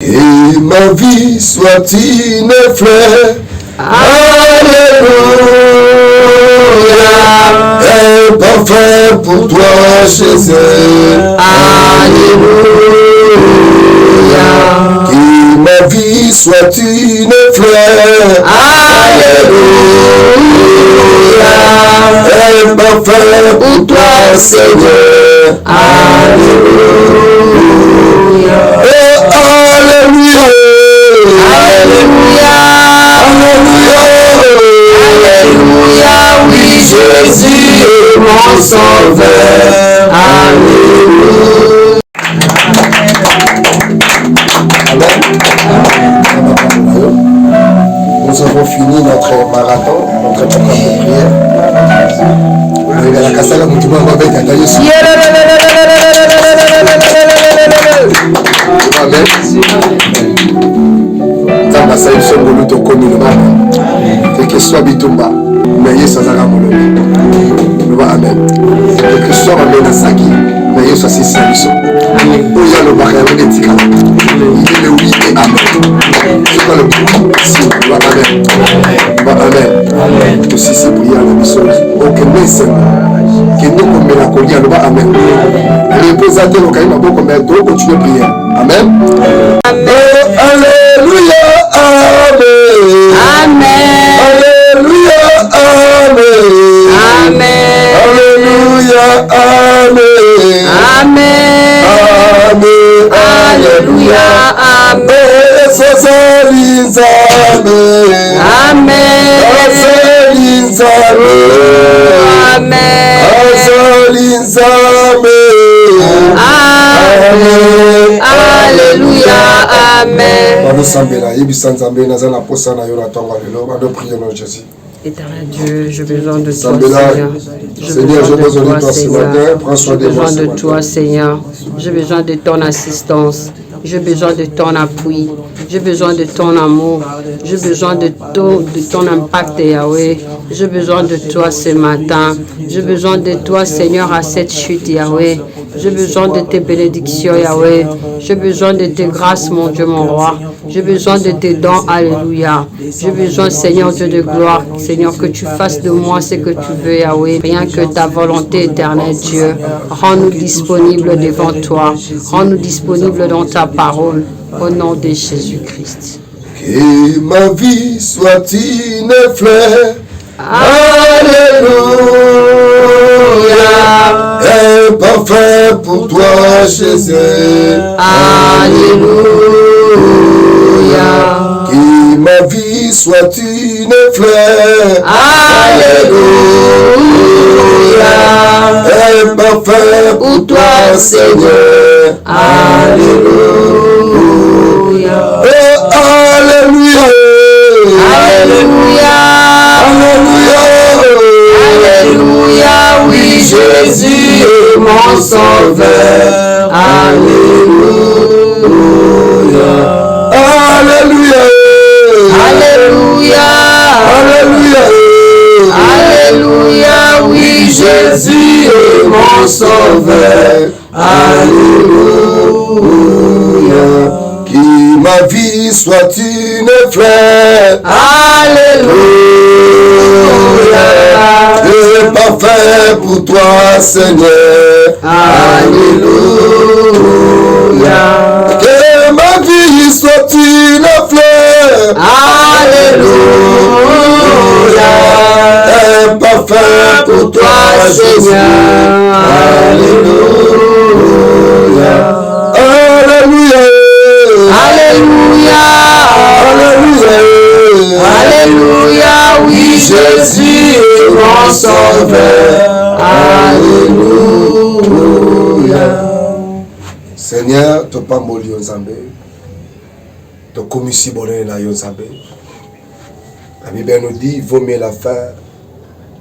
Que ma vie soit une fleur. Alléluia. Un parfum pour toi, Jésus. Alléluia. Que ma vie soit une fleur. Alléluia. Un parfum pour toi, Seigneur. Alléluia. Alléluia. Alléluia. Alléluia. Oui, Jésus est mon sauveur. Alléluia. Nous avons fini notre marathon, notre programme de prière. Amen. Que soit bitumba, mais Yesu azaka molongi. Amen. Que soit amena saki, mais Yesu asisi biso. Oya lo bakaya etika. Il est le oui et amen. C'est quoi le si amen. Amen. Amen. Aussi c'est prier la biso. OK, mais que nous comme la colia lo amen. Représenter le caïma beaucoup mais donc continuer prier. Amen. Alléluia. Amen. Amen. Alléluia. Amen. Amen. Alléluia. Amen. Amen. Amen. Alléluia. Amen. Amen. Alléluia. Amen. Éternel Dieu, j'ai besoin de toi, Seigneur. J'ai besoin de toi, Seigneur. J'ai besoin de toi, Seigneur. J'ai besoin de ton assistance. J'ai besoin de ton appui. J'ai besoin de ton amour. J'ai besoin de ton impact, Yahweh. J'ai besoin de toi ce matin. J'ai besoin de toi, Seigneur, à cette chute, Yahweh. J'ai besoin de tes bénédictions, Yahweh. J'ai besoin de tes grâces, mon Dieu, mon roi. J'ai besoin de tes dons, alléluia. J'ai besoin, Seigneur Dieu de gloire, Seigneur, que tu fasses de moi ce que tu veux, Yahweh. Rien que ta volonté, éternelle Dieu. Rends-nous disponibles devant toi. Rends-nous disponibles dans ta parole. Au nom de Jésus-Christ. Que ma vie soit une fleur. Alléluia. Un parfum pour toi, Jésus. Alléluia. Que ma vie soit une fleur. Alléluia. Un parfum pour toi, Seigneur. Alléluia. Alléluia. Alléluia. Alléluia. Alléluia. Oui, Jésus est mon sauveur. Alléluia. Alléluia. Alléluia. Alléluia. Alléluia. Oui, Jésus est mon sauveur. Alléluia. Que ma vie soit une fleur. Alléluia. Un parfum pour toi, Seigneur. Alléluia. Que ma vie soit une fleur. Alléluia. Un parfum pour toi, Seigneur. Alléluia. Alléluia. Alléluia. Alléluia. Alléluia. Oui, Jésus est mon sauveur. Alléluia. Seigneur, tu pas moli en Zambé. Tu commissi bonheur na yo Zambé. La Bible nous dit il vaut mieux la fin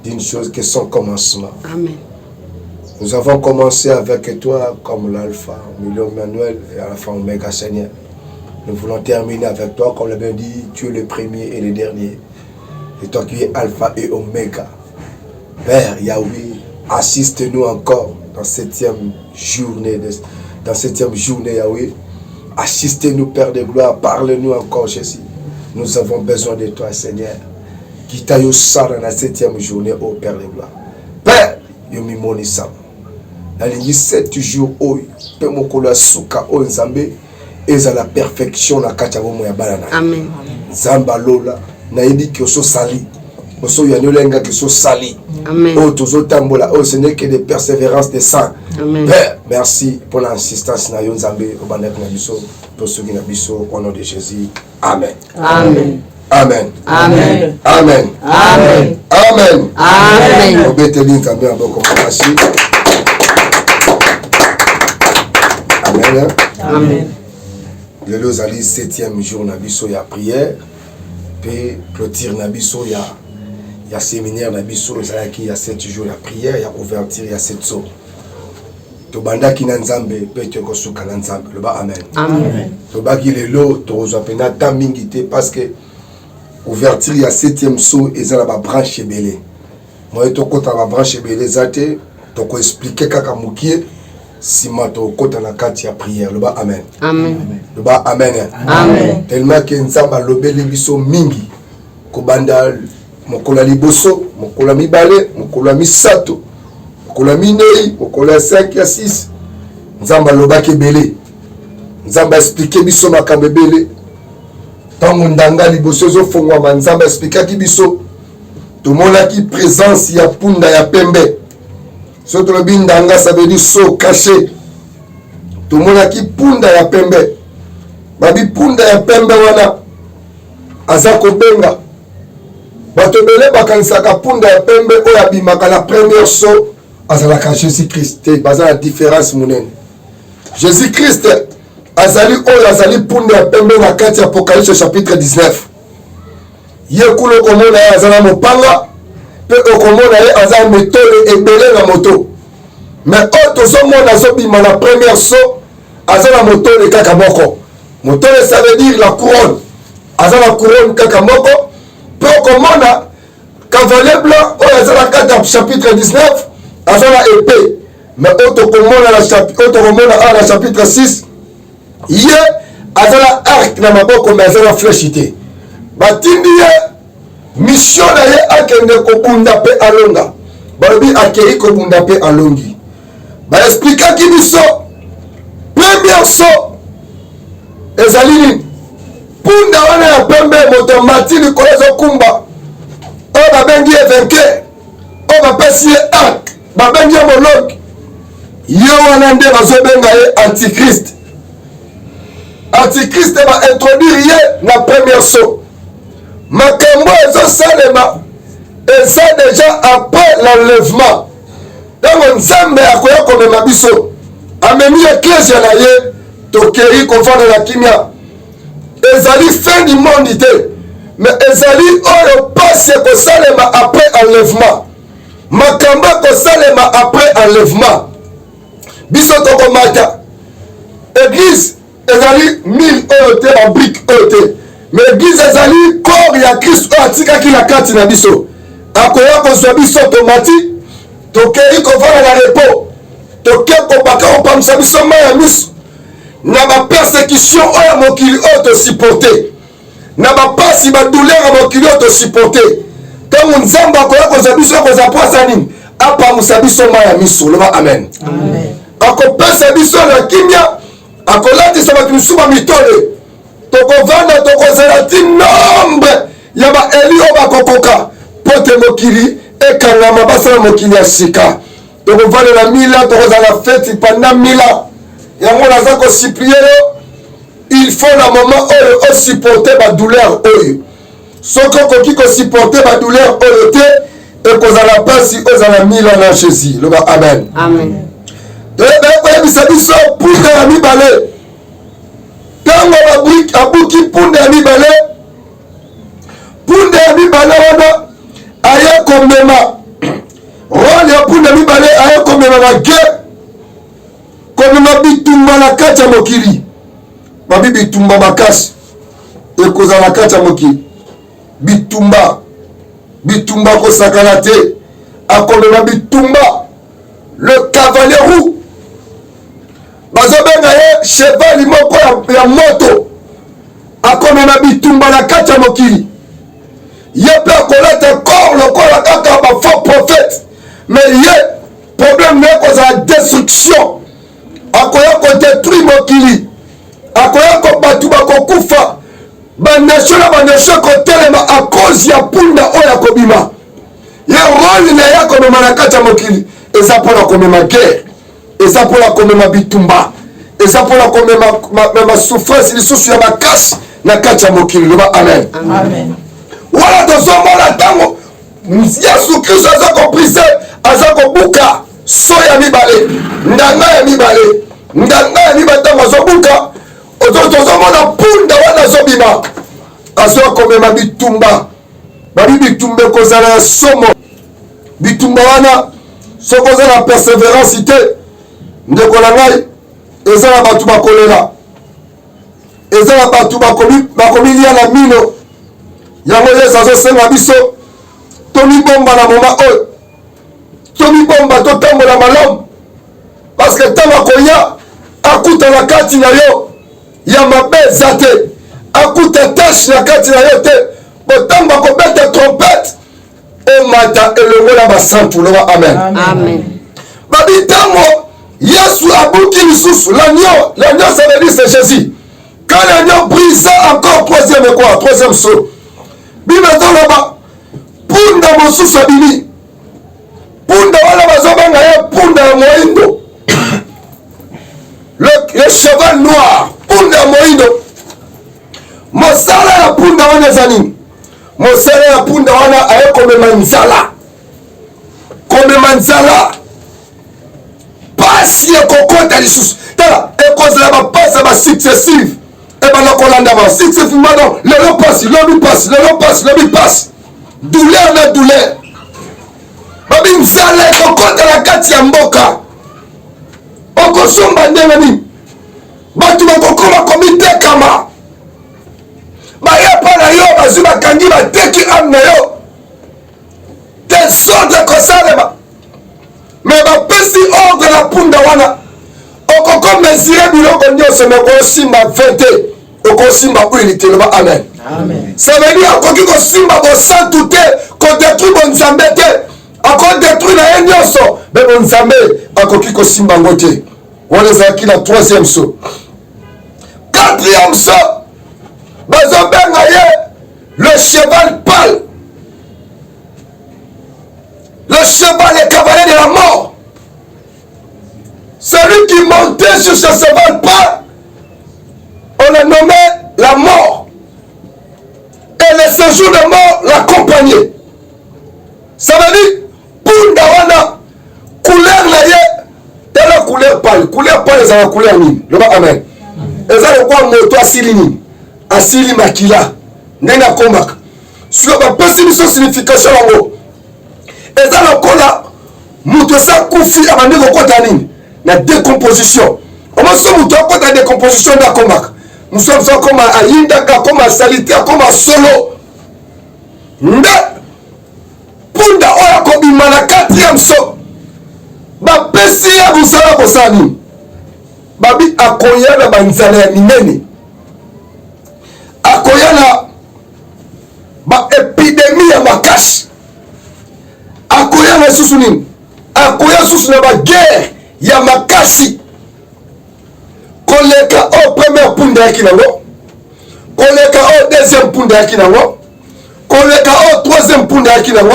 d'une chose que son commencement. Amen. Nous avons commencé avec toi comme l'alpha, milieu Emmanuel et à la fin Oméga, Seigneur. Nous voulons terminer avec toi, comme l'a bien dit, tu es le premier et le dernier. Et toi qui es alpha et oméga. Père Yahweh, assiste-nous encore dans cette septième journée, Yahweh, Assistez-nous, Père de gloire. Parle-nous encore, Jésus. Nous avons besoin de toi, Seigneur. Qui t'a eu ça dans la 7e journée, ô Père de gloire. Père, yo mimoni ça. Dans les 7 jours, ô, Père Mokolo Suka, ô Nzambe, et à la perfection, la kachabo moya balana. Amen. Zamba Lola, naïdi qui so sali. Oso yanolenga qui so sali. Amen. Oh, tozo tambola. Oh, ce n'est que des persévérances de sang. Amen. Père, merci pour l'assistance na Nzambe, au bandek na biso, pour ceux qui na biso, au nom de Jésus. Amen. Amen. Amen. Amen. Amen. Amen. Amen. Amen. Obeteli Nzambe en bon compagnie. Amen. Amen. Le lozali 7e jour na biso ya prière. Puis clôture na biso ya séminaire na biso ezalaki ya 7 jours ya prière ya ouverture ya 7 jours. Tobandaki na Nzambe pe tokosuka na Nzambe. Loba amen. Amen. Tobaki lelo tozwa pena ta mingi te parce que ouverture ya 7e saut ezala ba branche ebele. Moi tokota ba branche ebele zate toko expliquer kaka mukie sima tokota na kati ya prière. Loba amen. Amen. Loba amen. Amen. Tellement que Nzamba lobeli biso mingi kobanda mokola liboso, mokola mibale, mokola misato, mokola minei, mokola 5 ya 6. Nzamba lobaki ebele. Nzamba expliquer biso makambo ebele. Tango ndanga liboso zo fongwa Nzamba expliquer biso. Tomonaki présence ya punda ya pembe. Soto lobi ndanga ça veut dire saut caché. Tomonaki punda ya pembe. Babi punda ya pembe wana aza kobenga. Bato bele bakanisaka punda ya pembe oyo abimaka la première saut azalaka Jésus-Christ. Baza la différence monene. Jésus-Christ azali oyo azali punda ya pembe na kati ya Apocalypse chapitre 19. Ye kulo komona ye azala mopanga pe okomona ye azala metole ebele na moto. Mais oyo tozomona azobima na première saut azala motole kaka moko. Motole ça veut dire la couronne. Azala couronne kaka moko. Pe okomona cavalier blanc oyo azala kati ya chapitre 19 azala épée. Mais oyo tokomona na chapitre 6 ye azala arc na maboko mais azala flèche te. Batindi ye mission na ye akende kobunda pe alonga. Balobi akei kobunda pe alongi. Ba expliquaki biso première saut ezali nini? Punda wana ya pembe moto mati likolo ezokumba oyo babengi ye vainqueur oyo bapesi ye arc babengi ye molongi. Ye wana nde bazobenga ye antichrist. Antichrist baintroduire ye na première saut. Makambo ezosalema eza déjà après l'enlèvement. Donc Nzambe akoya komema biso amemi eklezia na ye tokei kofanda na kimia. Ezali fin du monde te mais ezali oyo pasi ekosalema après enlèvement. Makambo ekosalema après enlèvement. Biso tokomata église ezali 1000 oyo te babrique oyo te mais église ezali corps ya Christ oyo atikaki na kati na biso. Akoya kozwa biso tomati tokei kovanda na repos tokei kobaka kopamisa biso mai ya miso na bapersécution oyo mokili oyo tosupporte na bapasi badouleur ya mokili oyo tosupporte. Ntango Nzambe akoya kozwa biso kozwa poasa nini apamisa biso mai ya miso. Loba amen. Akopesa biso na kimia akolatisa bato misusu bamitole tokovanda tokozela ti nombre ya baeli oyo bakokoka po te mokili ekangama basala mokili ya sika. Tokovandela 1000 ans tokozala feti pendant 1000 ans. Yango naza kosuplie yo il faut na moment oyo osupporte badouleur oyo. Soki okoki kosupporte badouleur oyo te ekozala mpasi ozala 1000 ans na Jésus. Loba amen. Amen. Toyebisa biso punda ya mibale. Tango abuki punda ya mibale. Punda ya mibale wana aya komema role ya punda ya mibale aya komema na guerre komema bitumba na kati ya mokili. Babi bitumba makasi ekozala na kati ya mokili. Bitumba kosakana te akomema bitumba. Le cavalier roux bazobenga ye cheval moko ya moto akomema bitumba na kati ya mokili ye mpe akolata corps lokola kaka bafaux prophète mais ye problème naye kozala destruction akoya kodétruire mokili akoya bato bakokufa banation na banation kotelema a cause ya punda oyo akobima ye role na ye akomema na kati ya mokili eza mpona komema guerre eza mpona komema bitumba eza mpona komema souffrance lisusu ya makasi na kati ya mokili loba amen wana tozomona ntango yesu kristo aza koprise aza kobuka so ya mibale ndanga ya mibale ntango azobuka tozomona punda wana azobima azokomema bitumba babi bitumba ekozala ya somo bitumba wana soki oza na persévérance te ndeko na ngai eza na bato bakolela eza na bato bakomilia na mino yango yesu azosenga biso tomibomba na moma oyo tomibomba totambola malamu parce que ntango akoya akuta na kati na yo ya mabe eza te akuta tashe na kati na yo te botango akobeta trompete omata elongo na basantu loba amen babi ntango yesu abuki lisusu l'agneau ça veut dire c'est Jésus quand l'agneau brisa encore troisième saut bible ezoloba punda mosusu abimi punda wana bazobanga ye punda ya moindo le cheval noir punda ya moindo mosala ya punda wana eza nini mosala ya punda wana aye komema nzala pasi ekokota lisusu tala ekozala bapasi ya basuccessive ebanda kolandama successivement donc lelo pasi lobi pasi douleur na douleur babi nzala ekokota na kati ya mboka okosomba ndenge nini bato bakokoma komitekama bayapa na yo bazwi bakangi bateki ame na yo desordre kosalema me bapesi ordre na punda wana okokomesire biloko nyonso me kosimba 20 te okosimba huile te loba amen ça veut dire akoki kosimba bosantu te kodétruire bonzambe te akodétruire na ye nyonso me bonzambe akoki kosimba yango te wana ezalaki na 3e saut 4e saut bazobenga ye le cheval pâle le cheval est cavalier de la mort celui qui montait sur ce cheval pâle on l'a nommé la mort et le séjour de mort l'accompagnait ça veut dire punda wana couleur na ye tala couleur pâle eza na couleur nini loba amen eza lokwa moto asili nini asili makila ndenge akombaka siko bapesi biso signification yango eza lokola moto eza kufi abandi kokota nini na décomposition omoso moto akota décomposition nde akombaka mosusu akoma ayindaka akoma asalite akoma solo nde punda oyo akobima na 4e saut bapesi ye mosala kosala nini babi akoya na banzala ya minene akoya na baepidemie ya makasi akoya na susu nini akoya susu na baguerre ya makasi koleka o première punda yaki nango koleka o deuxième punda yaki nango koleka o troisième punda yaki nango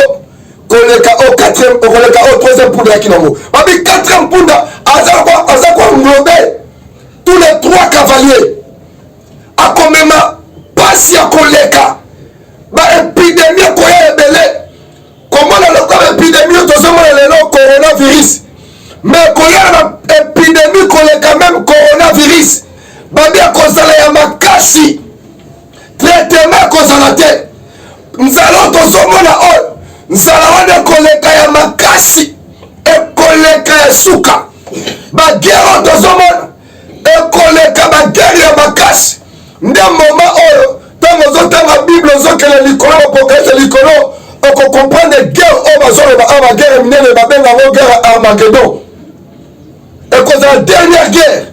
koleka o quatrième koleka o troisième punda yaki nango babi quatrième punda aza kwa nglobe tous les 3 cavaliers akomema pasi ya koleka baépidémie akoya ebele komona lokola épidémie tozomona lelo coronavirus mais koya na épidémie koleka même coronavirus babi akozala ya makasi traitement ekozala te nzala tozomona oyo nzala wana ekoleka ya makasi ekoleka ya suka bagere tozomona ekoleka bagere ya makasi nde moma oyo ntango ozotanga bible ozokela likolo apocalypse likolo okokomprendre guerre oyo bazoloba awa bagere minene babenga yango guerre armagedon ekozala dernière guerre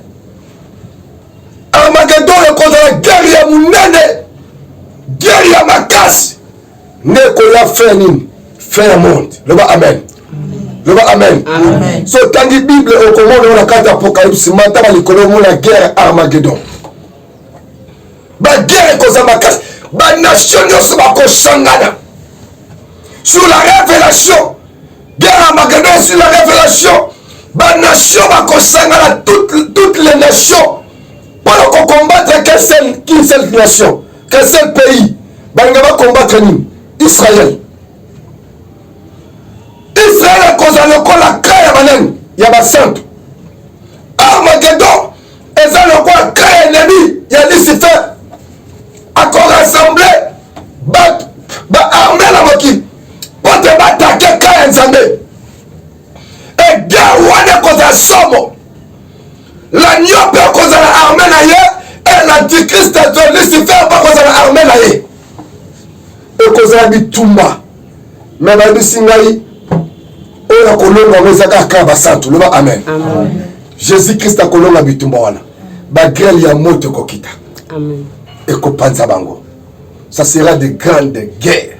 Armageddon ekozala guerre ya munene, guerre ya makasi. Nekoya fin nini? Fin ya monde. Loba amen. Loba amen. Amen. So tangi Bible okomona na kata Apocalypse mata ba likolo mona guerre Armageddon. Ba guerre ekozala makasi. Ba nation nyonso bakosangana. Sur la révélation. Guerre Armageddon sur la révélation. Ba nation bakosangana toutes les nations. Pour combattre qu'une seule nation, qu'un seul pays. Banga va combattre Israël. Israël a causé le col à Kayaman, Yabasan. Armageddon, et ça le quoi créer ennemi, il y a Lucifer. À quoi rassembler, armer la moquille. Pour te attaquer Kayan Zambé. Et Gawane cause à Somo. L'agneau peut causer l'armée et l'antichrist de Lucifer peut causer l'armée. Et causer la bitumba. Mais la bisingaï, et la colonne va résaga kabasantu. Amen. Jésus-Christ a colonne la bitumba wana. Bagrel ya moto kokita. Amen. Et kopanza bango. Ça sera de grandes guerres.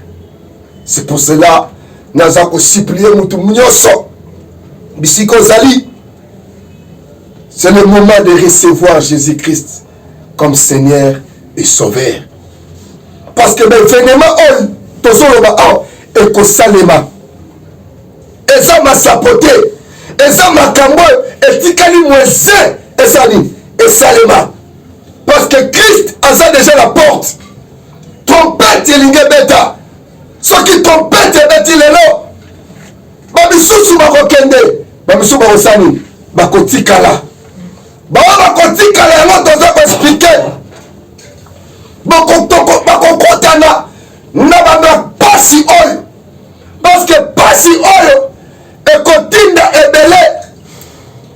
C'est pour cela nous avons supplié mutu mnyoso. Bisiko zali. C'est le moment de recevoir Jésus-Christ comme Seigneur et Sauveur. Parce que l'événement, est Salema. Et ça m'a sapoté. Et ça m'a cambo. Et tikali moise. Et ça dit. Et Salema. Parce que Christ a ça déjà la porte. Trompette et l'ingebeta. Ceux qui trompette et bêti les lots. Babissou bakokende. Babissou bakosani. Bakotikala. Bakotikala yango toza koexplike. Bakokotana. Na banga pasi oyo. Parce que pasi oyo. Ekotinda ebele.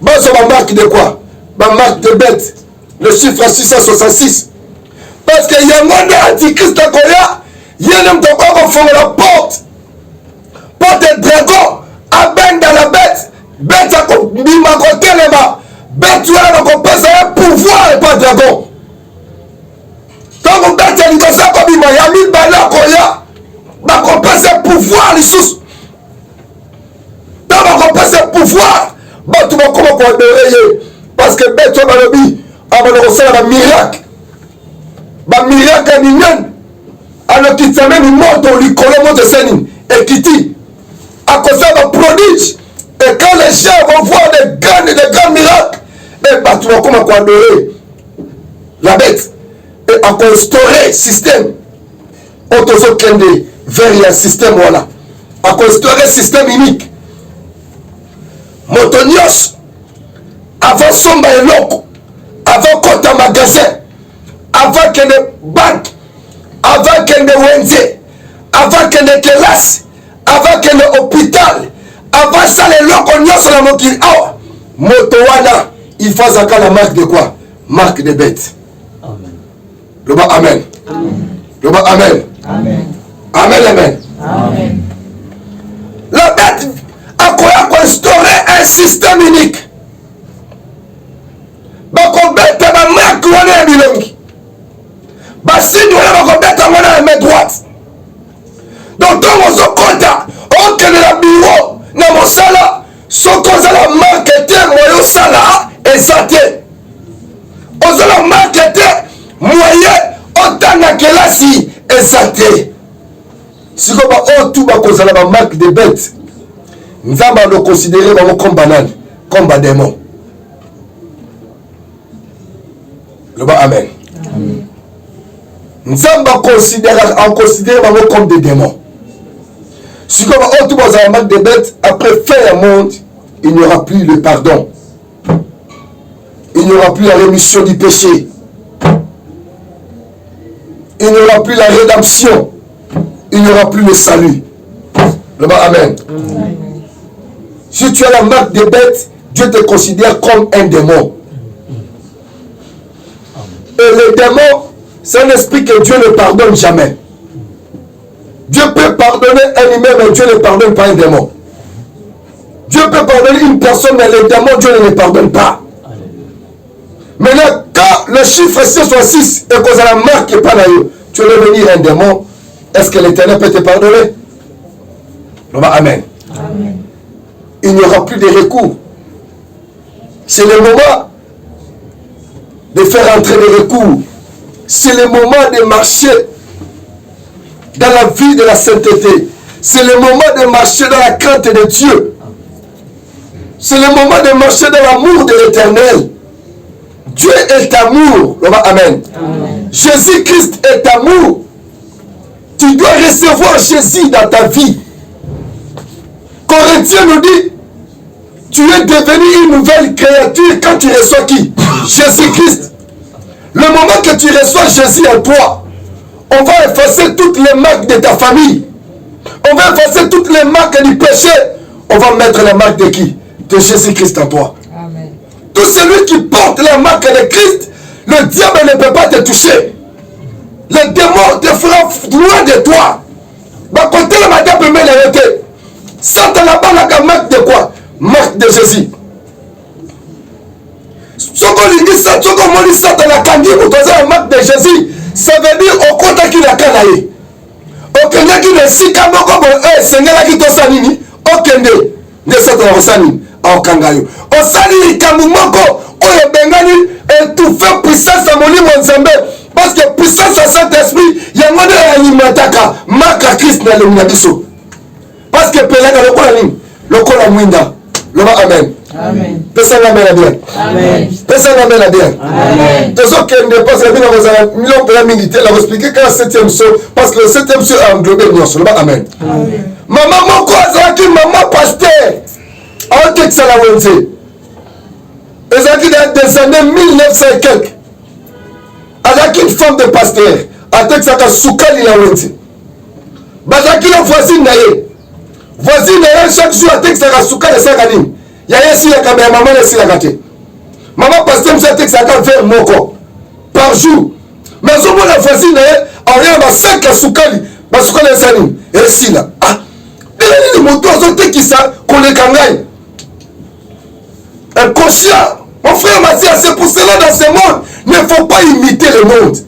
Bazo ba marque de quoi? Ba marque de bête. Le chiffre 666. Parce que yango nde antichrist akoya. Yene mtoko kofonga la porte. Porte dragon. Aben dans la bête. Bête akobima kotelema. Bête wana bakopesa ya pouvoir et pas dragon. Tango bête likosa kobima ya mibale akoya. Bakopesa pouvoir lisusu. Tango bakopesa pouvoir. Batu bakoma koadorer ye. Parce que bête wana balobi abana kosala ba miracle. Ba miracle minene. Alokitisa même moto likolo moto seni. Ekiti. À cause de la prodige. Et quand les gens vont voir des grands miracles, et bah tu vas comment adorer la bête. Et à instaurer système. Autoso kende vers un système voilà. À instaurer système unique. Motonios. Avant somba et loco. Avant compte en magasin. Avant qu'il y ait banque. Avant qu'il y ait ONG. Avant qu'il y ait classe. Avant qu'il y ait hôpital, avant ça les locaux nyonso la mokili awa moto wana il faut zaka la marque de quoi? Marque de bête. Amen. Loba amen. Amen. Loba amen. Amen. Amen amen. Amen. La bête a quoi instaurer un système unique. Bako bête ba marque wana bilongi. Ba signe wana bako bête wana main droite. Donc dans mon compte, on connaît la bureau, dans mon salaire, ce qu'on a la marketing, moyen salaire, et santé. On a la marketing, moyen, autant de classe, et santé. Si on a tout la marque de bêtes, nous allons le considérer comme banane, comme démon. Le bas amen. Nous allons considérer comme des démons. Si comme on tout dans un marque de bêtes, après faire un monde, il n'y aura plus le pardon. Il n'y aura plus la rémission du péché. Il n'y aura plus la rédemption. Il n'y aura plus le salut. Le bas amen. Amen. Si tu as la marque de bêtes, Dieu te considère comme un démon. Et le démon, c'est un esprit que Dieu ne pardonne jamais. Dieu peut pardonner un humain, mais Dieu ne pardonne pas un démon. Dieu peut pardonner une personne, mais le démon, Dieu ne le pardonne pas. Maintenant, quand le chiffre 666 est causé la marque et pas là, tu es devenu un démon, est-ce que l'Éternel peut te pardonner? Amen. Amen. Il n'y aura plus de recours. C'est le moment de faire entrer les recours. C'est le moment de marcher dans la vie de la sainteté. C'est le moment de marcher dans la crainte de Dieu. C'est le moment de marcher dans l'amour de l'Éternel. Dieu est amour. Amen. Amen. Jésus-Christ est amour. Tu dois recevoir Jésus dans ta vie. Corinthiens nous dit, tu es devenu une nouvelle créature quand tu reçois qui? Jésus-Christ. Le moment que tu reçois Jésus en toi, on va effacer toutes les marques de ta famille. On va effacer toutes les marques du péché. On va mettre la marque de qui? De Jésus-Christ en toi. Amen. Tout celui qui porte la marque de Christ, le diable ne peut pas te toucher. Le démon te fera loin de toi. Bah, côté la madame peut me l'arrêter. Satan n'a pas la marque de quoi? Marque de Jésus. Ce qu'on dit ça, ce qu'on dit Satan a kandi pour la marque de Jésus, ça veut dire au côté qui l'a canaillé. Au Kenya qui ne s'y comme Seigneur qui t'a sanini, au Kenya, ne Satan au sanini, au Kangayo. Au sanini, Kamumoko, au Bengani, et tout fait puissance à mon livre ensemble. Parce que puissance à Saint-Esprit, il y a un monde à l'animataka, marque à Christ dans le Minabiso. Parce que Pélaga, le Kola le Kola Mwinda, le Amen. Amen. Personne n'amène à bien. Amen. Personne n'amène à bien. Amen. Tout ce qui ne passe pas dans un million de militaires, la expliquer qu'un 7e saut, parce que le 7e saut a englobé le Amen. Amen. Maman, mon quoi, maman pasteur, en texte à la Wense. Et dans des années 1900 et quelques, avec une femme de pasteur, en texte à Soukali la Wense. Bazaki la voisine naïe. Voisine naïe, chaque jour, en texte à Soukali la Sakani. Il y a ici la caméra, maman ici la gâté. Maman passe comme ça, texte à faire mon corps par jour. Mais au moins la voisine, on rien à 5 à Soukali, parce qu'on est saline. Et ici là, ah, les motos ont été qui ça, qu'on les kangaille. Inconscient, mon frère Mathias, c'est pour cela dans ce monde, il ne faut pas imiter le monde.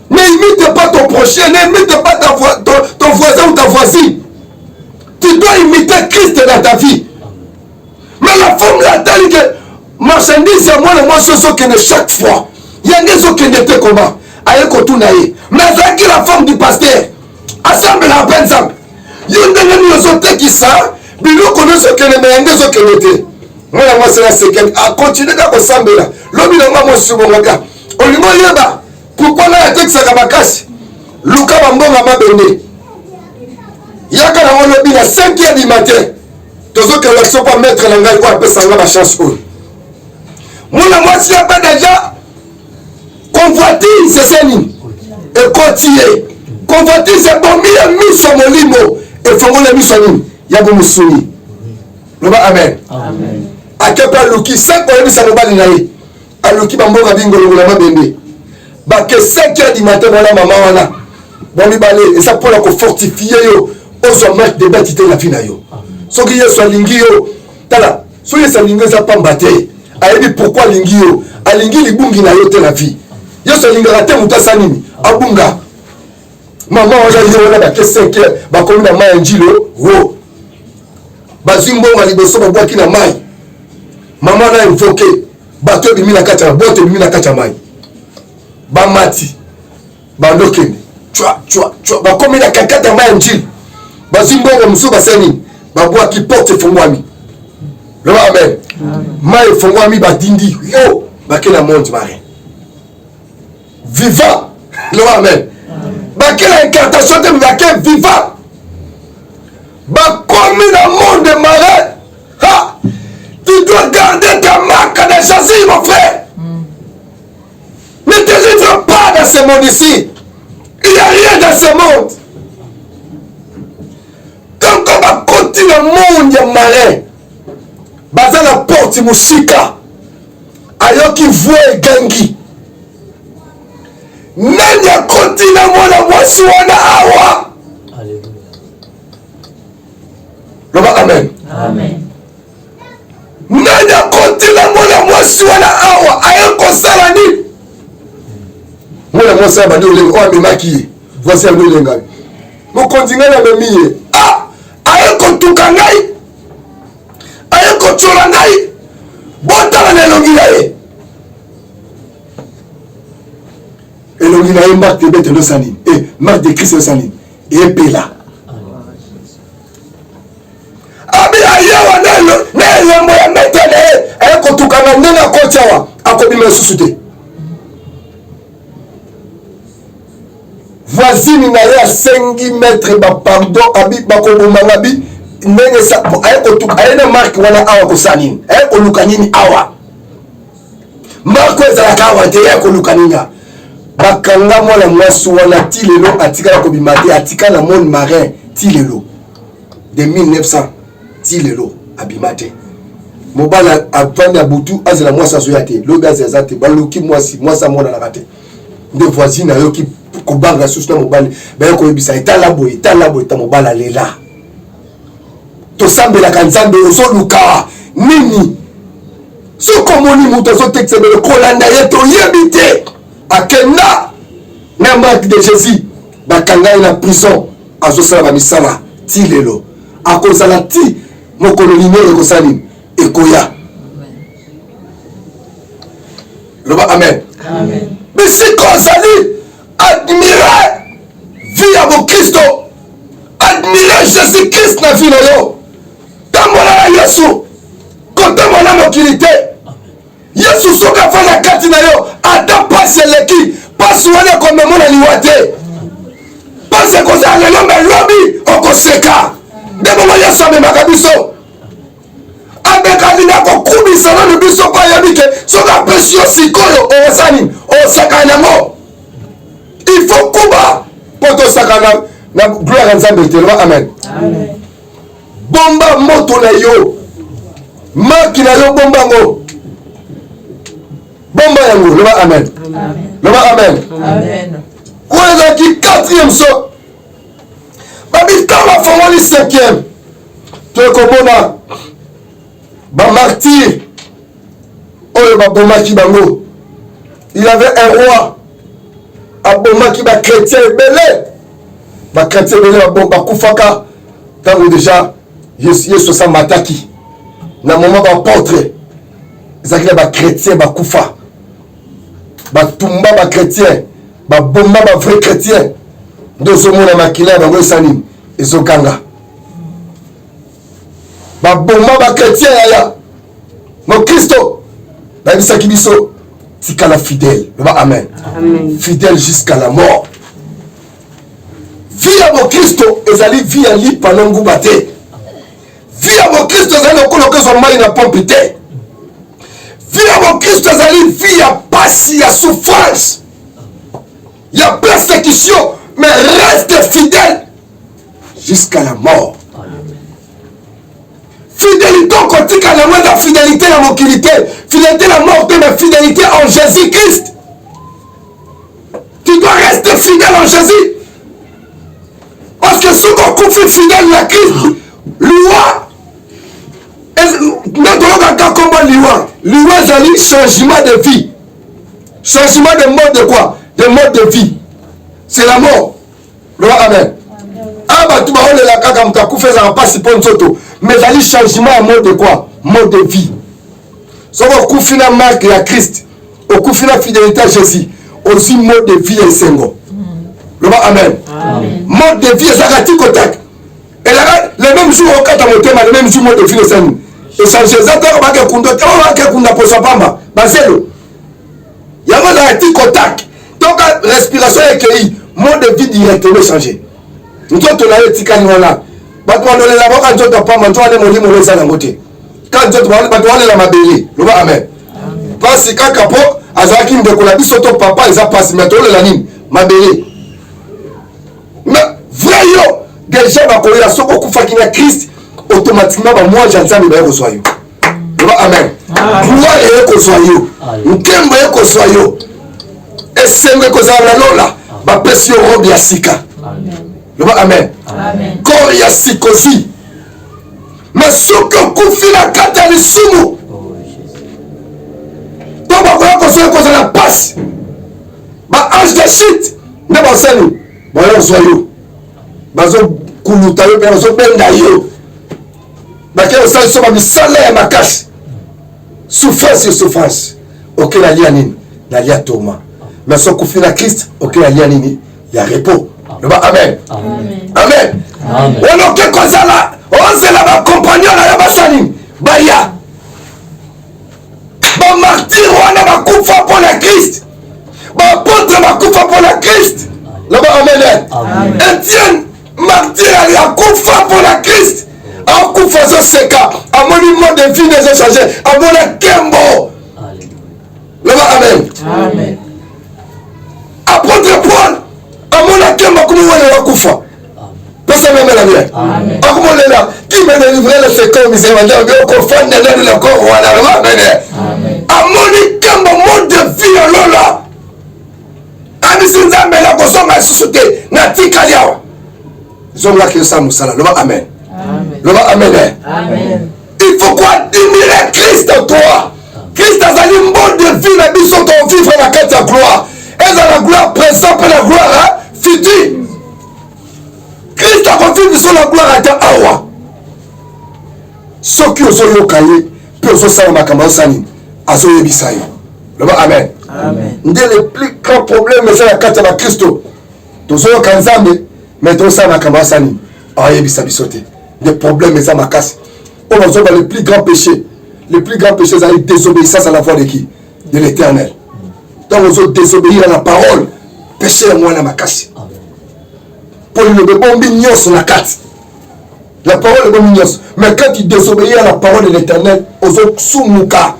N'imite pas ton prochain, n'imite pas ton voisin ou ta voisine. Tu dois imiter Christ dans ta vie. Mais la femme là, telle que marchandise, moi, chose qui est chaque fois. Il y a des gens qui n'étaient comment. Aïe, Kotounaï. Mais c'est la femme du pasteur. Assemble la peine, ça. Il y a des gens qui sont. Puis nous connaissons que les gens qui n'étaient. Moi, c'est la seconde. À continuer à s'assembler là. L'homme, il a moi, sur mon gars. On lui dit, pourquoi là, il y a ça comme casse. Luka Mambonga m'a donné. Il y a quand on le dit à 5h du matin. Tous ceux qui ne sont pas mettre la langue, ils peuvent la chance. Moi, si il n'y a pas déjà convoitise, c'est ça. Et continuer. Convoitise, c'est bon, mis sur mon limo. Et il faut qu'on mis sur lui. Il y a beaucoup de souris. Amen. Amen. À quel point Luki, 5 ans, ça ne va pas aller. À Luki, Bambo, Rabingo, le Lama Bende. Bah, que 5h du matin, voilà, maman, voilà. Bon, il va aller. Et ça pour la fortifier, on mettre des bêtes, la fin. Ce qui est sur l'ingio, tala, ce qui est sur l'ingio, ça pas m'batté. Aïe, pourquoi l'ingio? A l'ingio, il bungi na yote la vie. Yo sur l'ingio, la terre, ou ta sanini. A bunga. Maman, on a dit, on a baqué 5 heures, bah, comme la main, un gilo, wow. Bah, zimbo, on a dit, on a boaki na main. Maman a invoqué, bah, tu as mis la kacha, bah, tu as mis la kacha main. Bah, mati. Bah, lokene. Bah, comme il a caca dans main, un gilo. Bah, zimbo, on a dit, bah, sanini. Baboua qui porte fongwami. Le Amen. Maï fongwami ba dindi. Yo, ba ke la monde marin. Vivant. Le Amen. Ba ke la incarnation de ba ke vivant. Ba comme le monde marin. Ha! Tu dois garder ta marque de Jésus, mon frère. Ne te livre pas dans ce monde ici. Il n'y a rien dans ce monde. Quand on va continuer le monde marin, baza la porte musika, ayoki voie gangi. Nani a continué mwana mwasi wana awa. Alléluia. Loba amen. Amen. Nani a continué mwana mwasi wana awa, ayoko sala voici un bande olenga o amemaki voici un olenga mokonzi ngai amemi ye aye kotuka ngai aye kotiola ngai botala na elongi na ye elongi na ye marque de bete elosa nini marque de Christ elosa nini epela abi ayewa na elembo ya mete na ye aye kotuka na ndenge akoti awa akobima lisusu te voisine na ye asengi maître bapardon abi bakobomanga bi ndenge aye kotuka aye na marque wana awa kosala nini aye koluka nini awa marque ezalaka awa te aye koluka nini bakanga mwana mwasi wana ti lelo atikala kobima te atikala na monde marin ti lelo de 1900 ti lelo abima te mobala avandi ya butu azela mwasi azoya te lobi azela te baluki mwasi amonanaka te nde voisine ayoki kobanga susu na mobali baye koyebisa etala boye eta mobali alela tosambelaka nzambe ozoluka nini soki omoni moto azotekisa bele kolanda ye toyebi te akenda na marque de Jésus bakanga ye na prison azosala bamisala ti lelo akozala ti mokolo linere ekosala nini ekoya loba amen bisiko ozali admire vie ya bokristo admire Jésus Christ na vie na yo tambola na Yesu kotambola na mokili te Yesu soki afanda kati na yo ata pasi eleki pasi wana ekomemona liwa te pasi ekozala lelo melobi okoseka nde bongo Yesu amemaka biso abekali na kokubisa nanu biso mpo ayebi ke soki apesi yo sikoyo okosa nini osaka nango il faut kuba mpo tosaka na gloire ya nzambe te loba amen bomba moto na yo maki na yo bombango bomba yango loba amen loba amen oyo ezalaki 4e so babitala bafongoli 5e toekomona bamartyre oyo babomaki bango il avait un roi abomaki bachrétien ebele bachrétien ebele bakufaka ntango déjà yesu asamataki na moment baapôtre ezalaki na bachrétien bakufa batumba bachrétien babomba bavrai chrétien nde ozomona makila ya bango esa nini ezoganga babomba bachrétien yaya mokristo bayebisaki biso tikala fidèle loba amen fidèle jusqu'à la mort vie ya mokristo ezali vie ya lipa na nguba te vie ya mokristo ezali lokola okozwa mai na pompe te vie ya mokristo ezali vie ya pasi ya souffrance ya persécution mais reste fidèle jusqu'à la mort fidélité okotika na mwa fidélité na mokili te fidélité na mort te mais fidélité en Jésus-Christ tu dois rester fidèle en Jésus parce que si okufi fidèle na Christ liwa natolokaka kombo liwa ezali changement de vie changement de mode de quoi de mode de vie c'est la mort loba amen bato baolela kaka moto akufa ezala mpasi mpo nzoto mais ezali changement ya mode de quoi mode de vie soki okufi na marque ya Christ okufi na fidélité à Jésus aussi mode de vie esengo loba amen mode de vie ezalaka ti kotaka elaka le même jour okata motema le même jour mode de vie esani echange eza te bakekunda te bakekunda posa pamba baselo yango ezalaka ti kotaka toka respiration ekei mode de vie directement échangé nzoto na yo etikali wana bato balolela boka nzoto apamba nzo wane molimo oyo eza nango te ka nzoto bato balela mabele loba amen mpasi kaka mpo azalaki ndeko na biso to papa eza mpasi me tolela nini mabele me vrai yo déjà bakolela soki okufaki na Christ automatiquement bamwange ya nzambe baye kozwa yo loba amen gloire eye kozwa yo nkembo eye kozwa yo esengo ekozala na lola bapesi yo robe ya sika loba amen corps ya sikozi mais soki okufi na kati ya lisumu to bakoya kosoki kozala mpasi baange l'âge de chute nde basani bazozwa yo bazokuluta yo mpe bazobenda yo bake osali so bamisala ya makasi souffrance et souffrance oke nalia nini nalia toma mais so kufi na Christ oke nalia nini ya repos loba amen amen wana oke kozala ozela bacompagnon na yo basani baya bamartire wana bakufa mpo na Christ baapôtre bakufa mpo na Christ loba amen Etienne martyr akufa mpo na Christ akufa azoseka amoni mode de vie ezochange amona nkembo loba amen apôtre Paul amona nkembo akumuwelela wakufa pesa memela bien akumolela qui me délivrer le secret misère ndio okofanda ndani la corps wana loba amen amoni nkembo mode de vie lola amisi nzambe la kosonga lisusu te na tikali awa zongaki osala mosala loba amen loba amen il faut qu'admirer Christ en toi Christ azali mode de vie na biso tovivre na kati ya gloire eza la gloire présent mpe la gloire future Christ akovivre biso na gloire ata awa soki ozoyoka ye mpe ozosala makambo azosala nini azoyebisa yo loba amen nde le plus grand problème eza na kati ya bakristo tozoyoka nzambe mais tozosala makambo azosala nini ayebisa biso te des problèmes eza makasi oyo bazoba le plus grand péché ezali désobéissance à la voix de qui de l'éternel donc ozo désobéir à la parole péché ya mwana makasi mpo liloba ebombi nyonso na kati la parole ebombi nyonso mais quand tu désobéis à la parole de l'éternel ozosumuka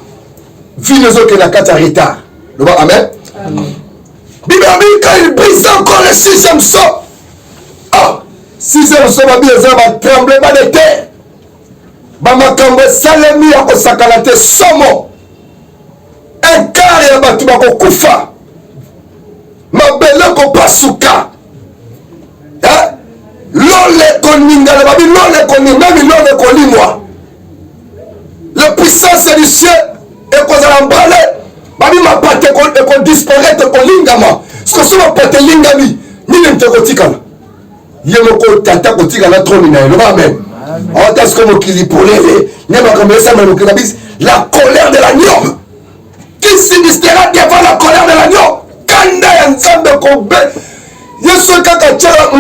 vino ezokende na kati ya retard loba amen bible abi quand il brise encore le sixième sceau sixième sceau babi eza batremblement de terre bamakambo esalemi ya kosakana te somo enkare ya bato bakokufa mabele kopasuka lole koningana babi lole koninga memi lole kolimwa le puissance du ciel ekozala mbale babi mapate ekodisparaître kolingama sikoso mapate elingami nini mte kotikala ye moko tata kotikala troni na ye loba amen ota siko mokili polele ne makambo esama mokili na biso la colère de l'agneau qui sinistera devant la colère de l'agneau kanda ya nzambe kobe yesu kaka tiala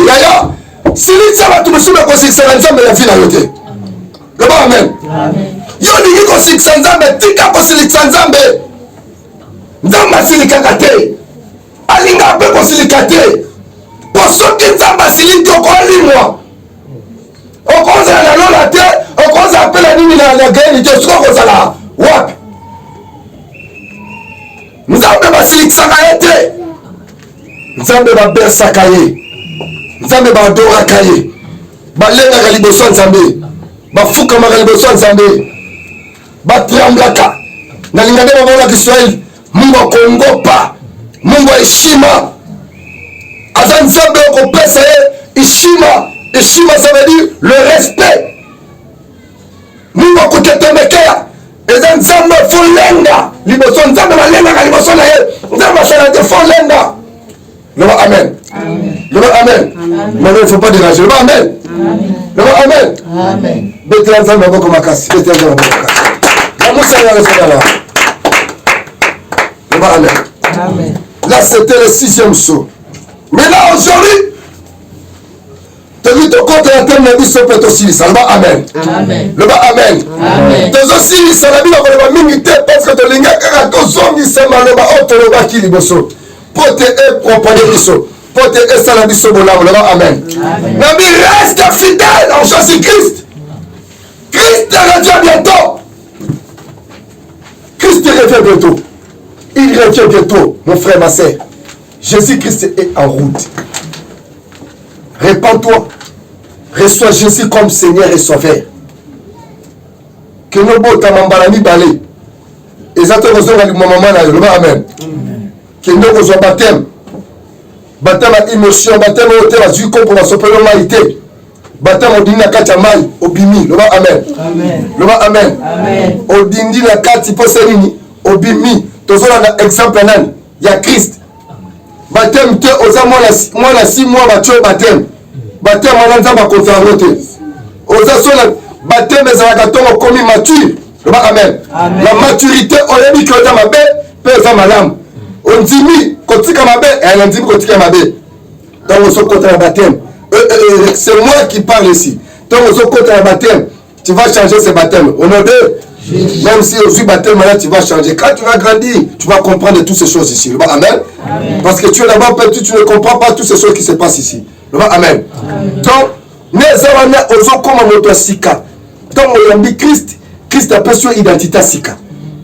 yaya silisa bato mosusu bakosikisaka nzambe na vi na yo te loba amen yo olingi kosikisa nzambe tika kosilisa nzambe nzambe asilikaka te alinga mpe kosilika te po soki nzambe asili te okolimwa okozala na lola te okozala mpe na nini na geni te soki okozala wapi nzambe basilikisaka ye te nzambe babersaka ye nzambe baadoraka ye balengaka liboso ya nzambe bafukamaka liboso ya nzambe batremblaka nalinga nde babona kiswahili mungu akongopa mungu aheshima aza nzambe okopesa ye heshima ça veut dire le respect mungu akotetemekea eza nzambe folenga liboso nzambe balengaka liboso na ye nzambe asala te folenga loba amen loba amen mais il ne faut pas déranger loba amen loba amen betela nzambe maboko makasi betela nzambe maboko makasi namusala resala loba amen là c'était le sixième saut mais là aujourd'hui tokoka ya teme na biso mpe tosilisa loba amen loba amen tozosilisa na bino koloba mingi te parce que tolinga kaka tozongisa maloba oyo tolobaki liboso po te eprompane biso po te esala biso bolamu loba amen nabi reste fidèle en Jésus-Christ. Christ revient bientôt. Christ revient bientôt. Il revient bientôt, mon frère, ma sœur. Jésus-Christ est en route. Répands-toi. Reçois Jésus comme Seigneur et Sauveur. Que nos beaux tamambalami balé. Exactement, amen. Que nous avons baptême. Baptême à émotion, baptême au thème à Zuko pour la sopélo maïté. Baptême au dîner à Kachamai, au bimi. Loba amen. Loba amen. Au dîner à Kati Poserini, au bimi. Tozola exemple nan. ya Christ. Baptême te oza mwana 6 mois batio baptême. Baptême wana nzamba confirmer te. Oza sona baptême ezalaka ntongo komi mature. Amen. La maturité oyebi ki oza mabe pe oza malamu. Ondimi kotika mabe et ondimi kotika mabe. Donc on se compte à la baptême. C'est moi qui parle ici. Donc on se compte à la baptême. Tu vas changer ce baptême. Au nom de Jésus. Même si au baptême, là, tu vas changer. Quand tu vas grandir, tu vas comprendre toutes ces choses ici. Amen. Amen. Parce que tu es d'abord petit, tu ne comprends pas toutes ces choses qui se passent ici. Amen. Donc, nous avons comme notre sika. Donc on dit Christ a perçu identité à sika.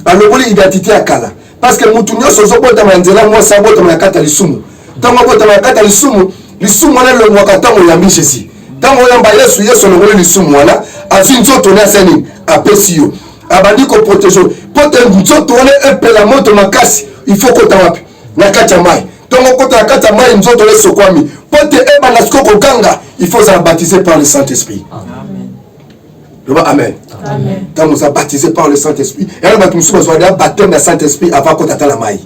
Alors l'identité à kala. Parce que nous sommes dans la moi ça dans la kata lisumu. Tant on dans la kata lisumu on a le mwaka tant on yambi Jésus. Tant on yamba Yesu le lisumu wana afin nzoto na seni apesio. Abandi ko protéger. Pote nzoto on est la moto makasi, il faut ko tawapi. Na kata mai. Tant on kota kata mai nzoto le sokwami. Pote eba na skoko ganga, il faut être baptisé par le Saint-Esprit. Amen. Amen. Amen. Quand nous sommes baptisés par le Saint-Esprit, et alors nous sommes baptisés du Saint-Esprit avant qu'on attende la maille.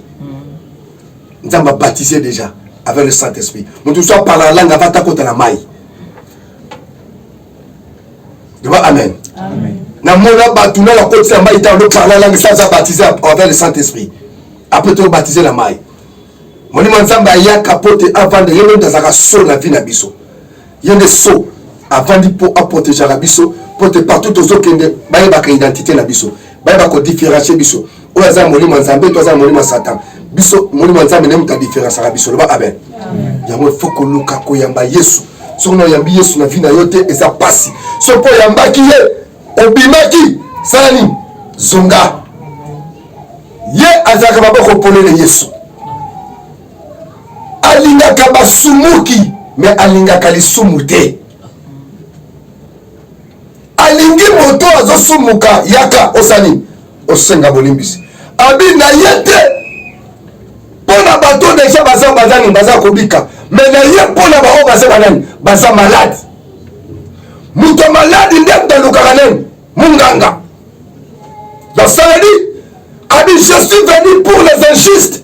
Nous sommes baptisés déjà avec le Saint-Esprit. Nous sommes par la langue avant qu'on attende la maille. Amen. Amen. Nous sommes baptisés la côte de la maille, nous parlons la langue sans baptiser avec le Saint-Esprit. Après nous baptiser la maille. Nous sommes baptisés avant de revenir dans la saut la vie d'Abisso. Il y a des sauts avant de protéger l'Abisso. Partout aux autres qui ont identité na biso ba ko différencier biso o za molimo nzambe to za molimo satan biso molimo nzambe ne muta différence na biso ba amen yango foko luka ko yamba Yesu sono yambi Yesu na vina yote eza pasi so po yamba ki ye obimaki sani zonga ye azaka maboko polele Yesu alinga kabasumuki mais alinga kalisumu te alingi moto azosumuka yaka osani osenga bolimbisi abi na yete pona bato deja baza kobika mais na ye pona bao baza malade muto malade nde talukaka nene munganga donc ça veut dire abi je suis venu pour les injustes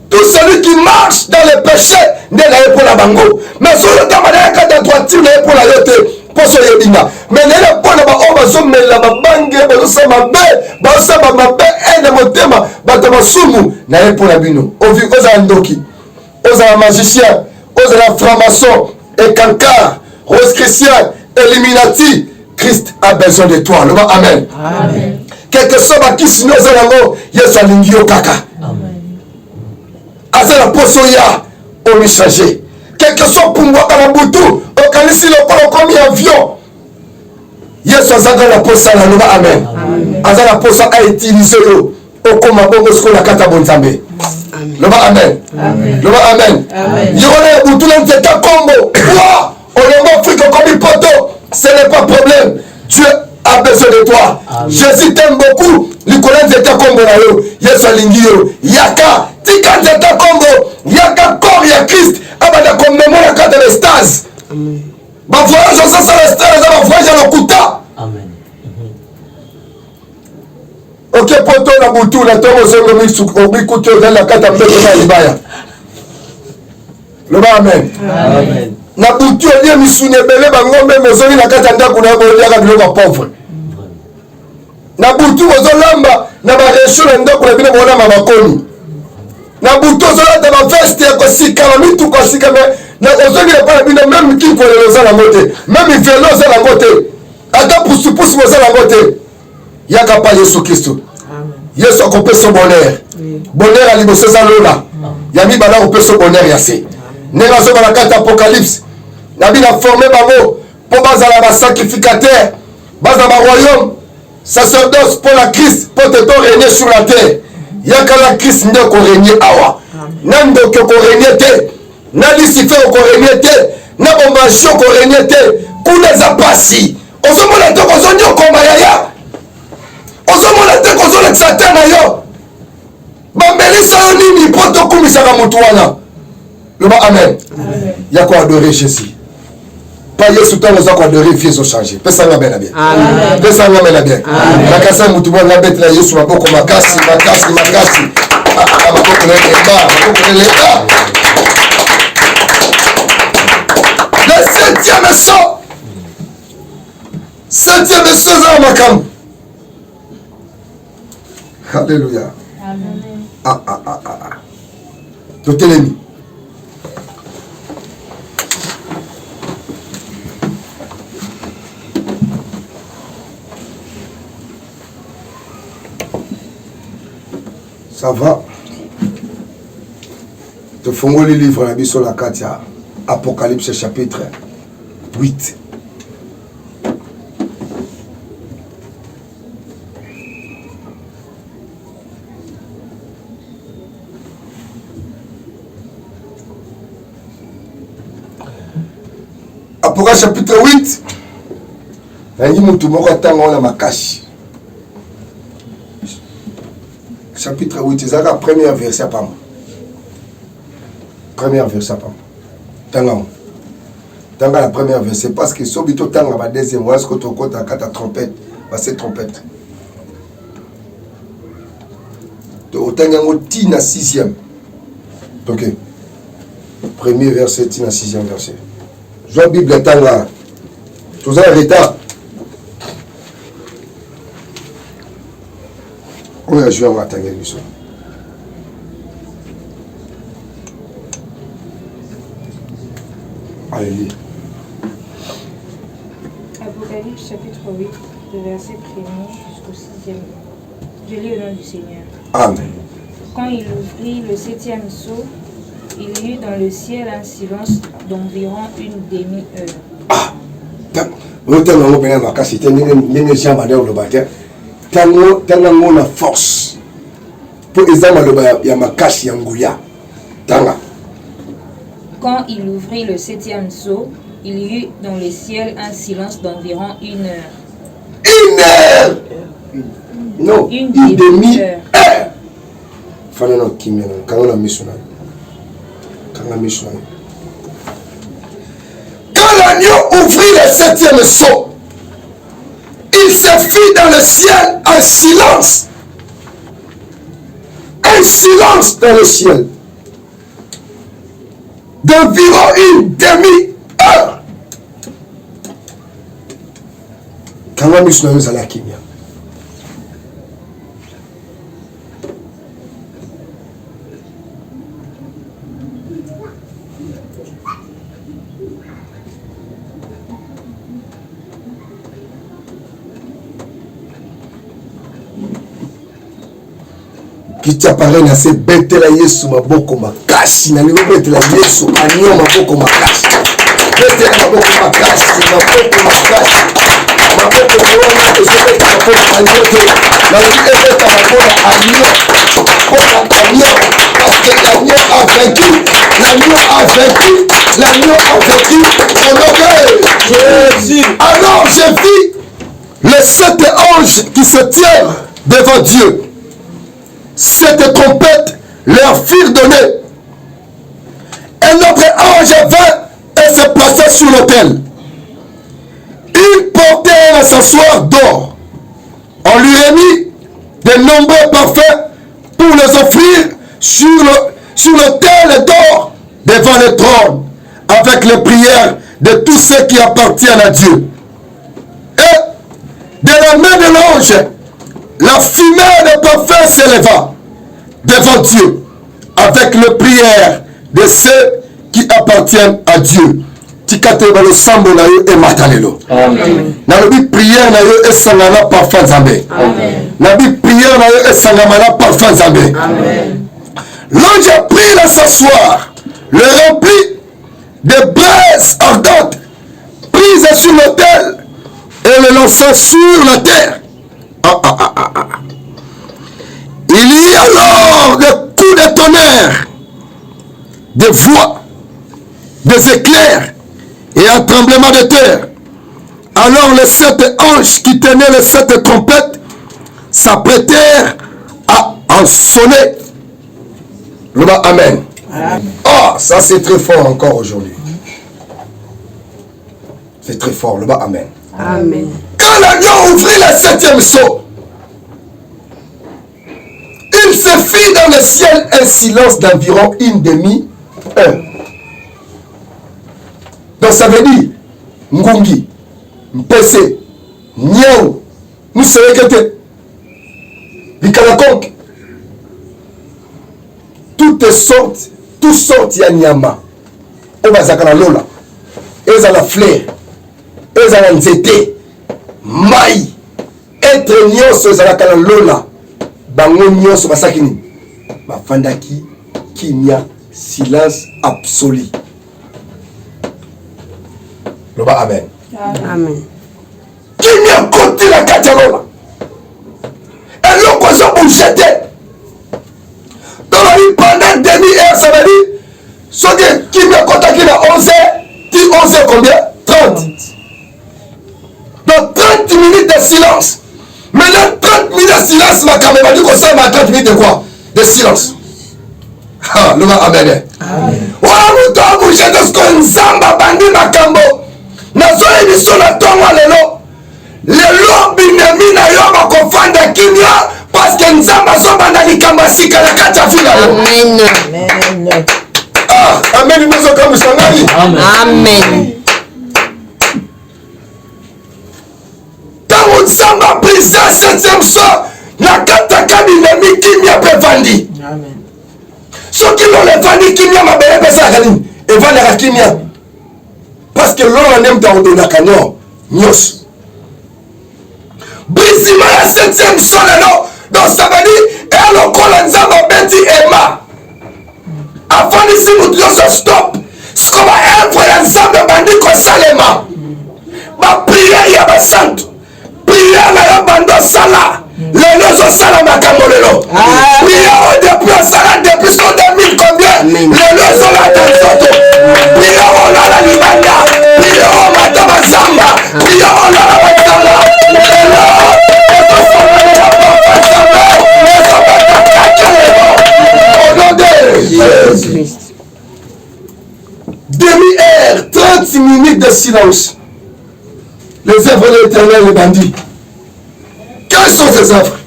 tout celui qui marche dans le péché nde na ye pona bango mais solo tamana yakata droiture na ye pona yote poso yebinga mais nele pona ba o bazomela babange bazosama mabe ene motema bato basumu na ye pona bino ovi ozala ndoki ozala magicien ozala franc-maçon ekankar rose chrétien illuminati Christ a besoin de toi leba amen amen quelque soit bakisi no ozala ngo Yesu alingi yo kaka amen azala poso ya omichanger quelque soit pumbwaka na butu okanisi lokolo komi avion Yesu azaka na posa na loba amen aza na posa a utiliser yo okoma bongo siko na kata bonzambe loba amen loba amen yona ya butu na nzeta kombo wa olongo Afrique komi poto ce n'est pas problème Dieu a besoin de toi Jésus t'aime beaucoup likola nzeta kombo na yo Yesu alingi yo yaka tika nzeta kombo yaka corps ya Christ abada komemona kata de stase ba voyage ça la stase ba voyage à lokuta amen OK poto na butu na tomo zongo mixu obikuto dans la kata mbeto na libaya loba amen amen na butu elie misune bele bangombe mezoni na kata ndako na bolia ka biloko pauvre na butu ozolamba na ba resho na ndako na bino bona mabakoni na butu ozolata ba veste ya kosika na mitu kosika na ozongi na pana bino même qui ko le za la moté même vélo za la moté ata pusu za la moté yaka pa Yesu Kristo amen Yesu akope son bonheur bonheur ali boso za lola yami bala akope son bonheur yase nenga zo bala kata apocalypse na bina formé bango po bazala ba sacrificateur baza ba royaume sacerdoce pour la Christ pour te régner sur la terre yaka la Christ nde ko régner awa nando ko régner te na Lucifer ko régner te na bombasho ko régner te kuna za pasi ozomona te kozonyo koma yaya ozomona te kozona satan na yo bamelisa yo nini po tokumisaka mutu wana loba amen ya ko adorer Jésus pas Yesu tant oza ko adorer vie zo changer pesa nga bena bien pesa nga bena bien nakasa mutu bona bete na Yesu maboko makasi Le septième saut. Septième saut dans ma cam. Alléluia. Amen. Tout est l'ennemi. Ça va. Te fongo le livre la Bible la Katia. Apocalypse chapitre 8. Apocalypse chapitre 8. Nangi mutu moko tango na makashi. Chapitre 8, c'est la première verset par moi. Première verset par moi. Tanga la première verset parce que sobito tanga la deuxième voix, ce que tu as ta trompette, c'est trompette. Tanga ti na sixième. Ok. Premier verset, ti na sixième verset. Je vois Bible tanga. Tout ça est retard. Oui, je vais m'attendre à ça. Alléluia. Apocalypse chapitre 8, de verset 1er jusqu'au 6e. Je lis au nom du Seigneur. Amen. Quand il ouvrit le 7e sceau, il y eut dans le ciel un silence d'environ une demi-heure. Ah! Tango bien ma casse, n'engagez jamais le bâtiment. Tango na force. Pour examiner le bâtiment, il y a ma casse yanguya. Tanga. Quand il ouvrit le 7e sceau, il y eut dans le ciel un silence d'environ une heure. Une heure! Non, une demi-heure. Fallait non qui mène, quand on a mis son Quand l'agneau ouvrit le 7e sceau, il se fit dans le ciel un silence. Un silence dans le ciel. D'environ une demi-heure. Quand on a mis son à la kimia. Qui apparaît dans ces bêtes là, Yesu maboko makasi, na niveau bêtes là, Yesu agneau maboko makasi. Bêtes là maboko makasi, maboko makasi. Maboko kuona que c'est bêtes maboko agneau te. Na vie bêtes maboko agneau. Pour agneau, parce que l'agneau a vaincu. L'agneau a vaincu. L'agneau a vaincu. Son orgueil. Jésus. Alors j'ai vu les 7 anges qui se tiennent devant Dieu. Cette trompette leur furent données. Un autre ange vint et se plaça sur l'autel. Ils portèrent à s'asseoir d'or. On lui remit de nombreux parfums pour les offrir sur l'autel d'or devant le trône, avec les prières de tous ceux qui appartiennent à Dieu. Et de la main de l'ange, la fumée de parfum s'éleva devant Dieu avec les prières de ceux qui appartiennent à Dieu. Tikate le sambo na yo et matalelo. Amen. Na lobi prière na yo et sangana parfum Zambé. Amen. Na bi prière na yo et sangana parfum Zambé. Amen. L'ange a pris à s'asseoir, le remplit de braises ardentes prises sur l'autel et le lança sur la terre. Il y eut alors des coups de tonnerre, des voix, des éclairs et un tremblement de terre. Alors les 7 anges qui tenaient les 7 trompettes s'apprêtèrent à en sonner. Le bas, amen. Ah, ça c'est très fort encore aujourd'hui. C'est très fort, le bas, amen. Amen. Quand l'agneau ouvrit le 7e sceau, il Il se fit dans le ciel un silence d'environ une demi-heure. Donc ça veut dire, Ngungi, Mpese, Niao, Mousserekete, Bikalakonk, toutes sortes ya nyama. On va zakana lola. Eza la fleur. Eza la nzete. Mai. Être nyonso eza la kana lola. Bango nyonso basakini. Bafandaki kimia silence absolu. Loba amen. Amen. Kimia côté la katialola. Et l'eau qu'on s'en bougeté. Dans la vie pendant demi-heure, ça veut dire, ce qui me contacte qui a 11 heures, qui 11 heures combien? 30. Donc 30 minutes de silence. Maintenant 30 minutes de silence, ma caméra dit qu'on s'en va 30 minutes de quoi? De silence. Ah, le amen. Voilà, nous devons bouger de ce qu'on s'en bandi ma cambo. Nazo émission la tonga lelo. Lelo binemi na yo ba kofanda kimia. Parce que Nzamba Sobanda Likamba Sika la Kacha Fila. Amen. Amen. Ah, amen. Nous sommes comme Sangari. Amen. Quand Nzamba brisé 7e soir, la Kataka Binemi Kimia Pevandi. Amen. Ceux qui l'ont le Vandi Kimia Mabele Pesa Galine, et Vandi la Kimia. Parce que l'on en aime dans le Nakano, Nyos. Brisima la 7e soir, alors. Donc ça veut dire, et alors qu'on a Nzamba Beti Emma. Avant ici, nous devons stop. Ce qu'on va être ensemble, bandit qu'on salema. Ma prière, il y a ma sainte. Prière, il y a bando sala. Les lois sala ma camolelo. Prière, depuis on sala, depuis qu'on a mis combien. Les lois sont là dans le soto. Prière, on a la libanda. Prière, on a la mazamba. Prière, on a la mazamba. Jésus-Christ. Demi-heure, 30 minutes de silence. Les œuvres de l'Éternel, les bandits. Quelles sont ces œuvres?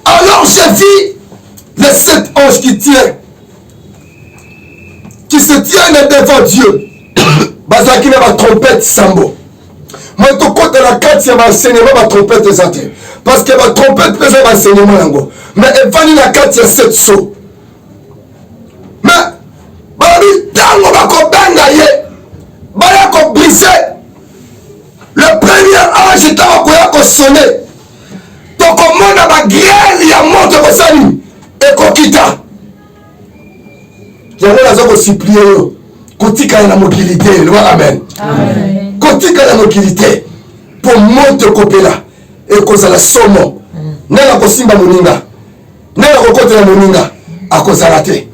Alors j'ai vu les 7 anges qui se tiennent devant Dieu. Bazaki na ba trompette sambo. Moi to côté la carte c'est ma enseignement ba trompette santé. Parce que ma trompette présente ma enseignement yango. Mais evani la carte c'est 7 sauts. Mais babi tango bako banga ye. Baya ko briser. Le premier ange t'a koya ko sonner. Donc komona ba grielle ya moto ko sani et ko kita. Yango la zoko supplier yo. Kotika na mobilité, le amen. Amen. Kotika na mobilité pour monter kopela et koza la somo. Nela ko simba moninga. Nela ko kotela moninga akozala te.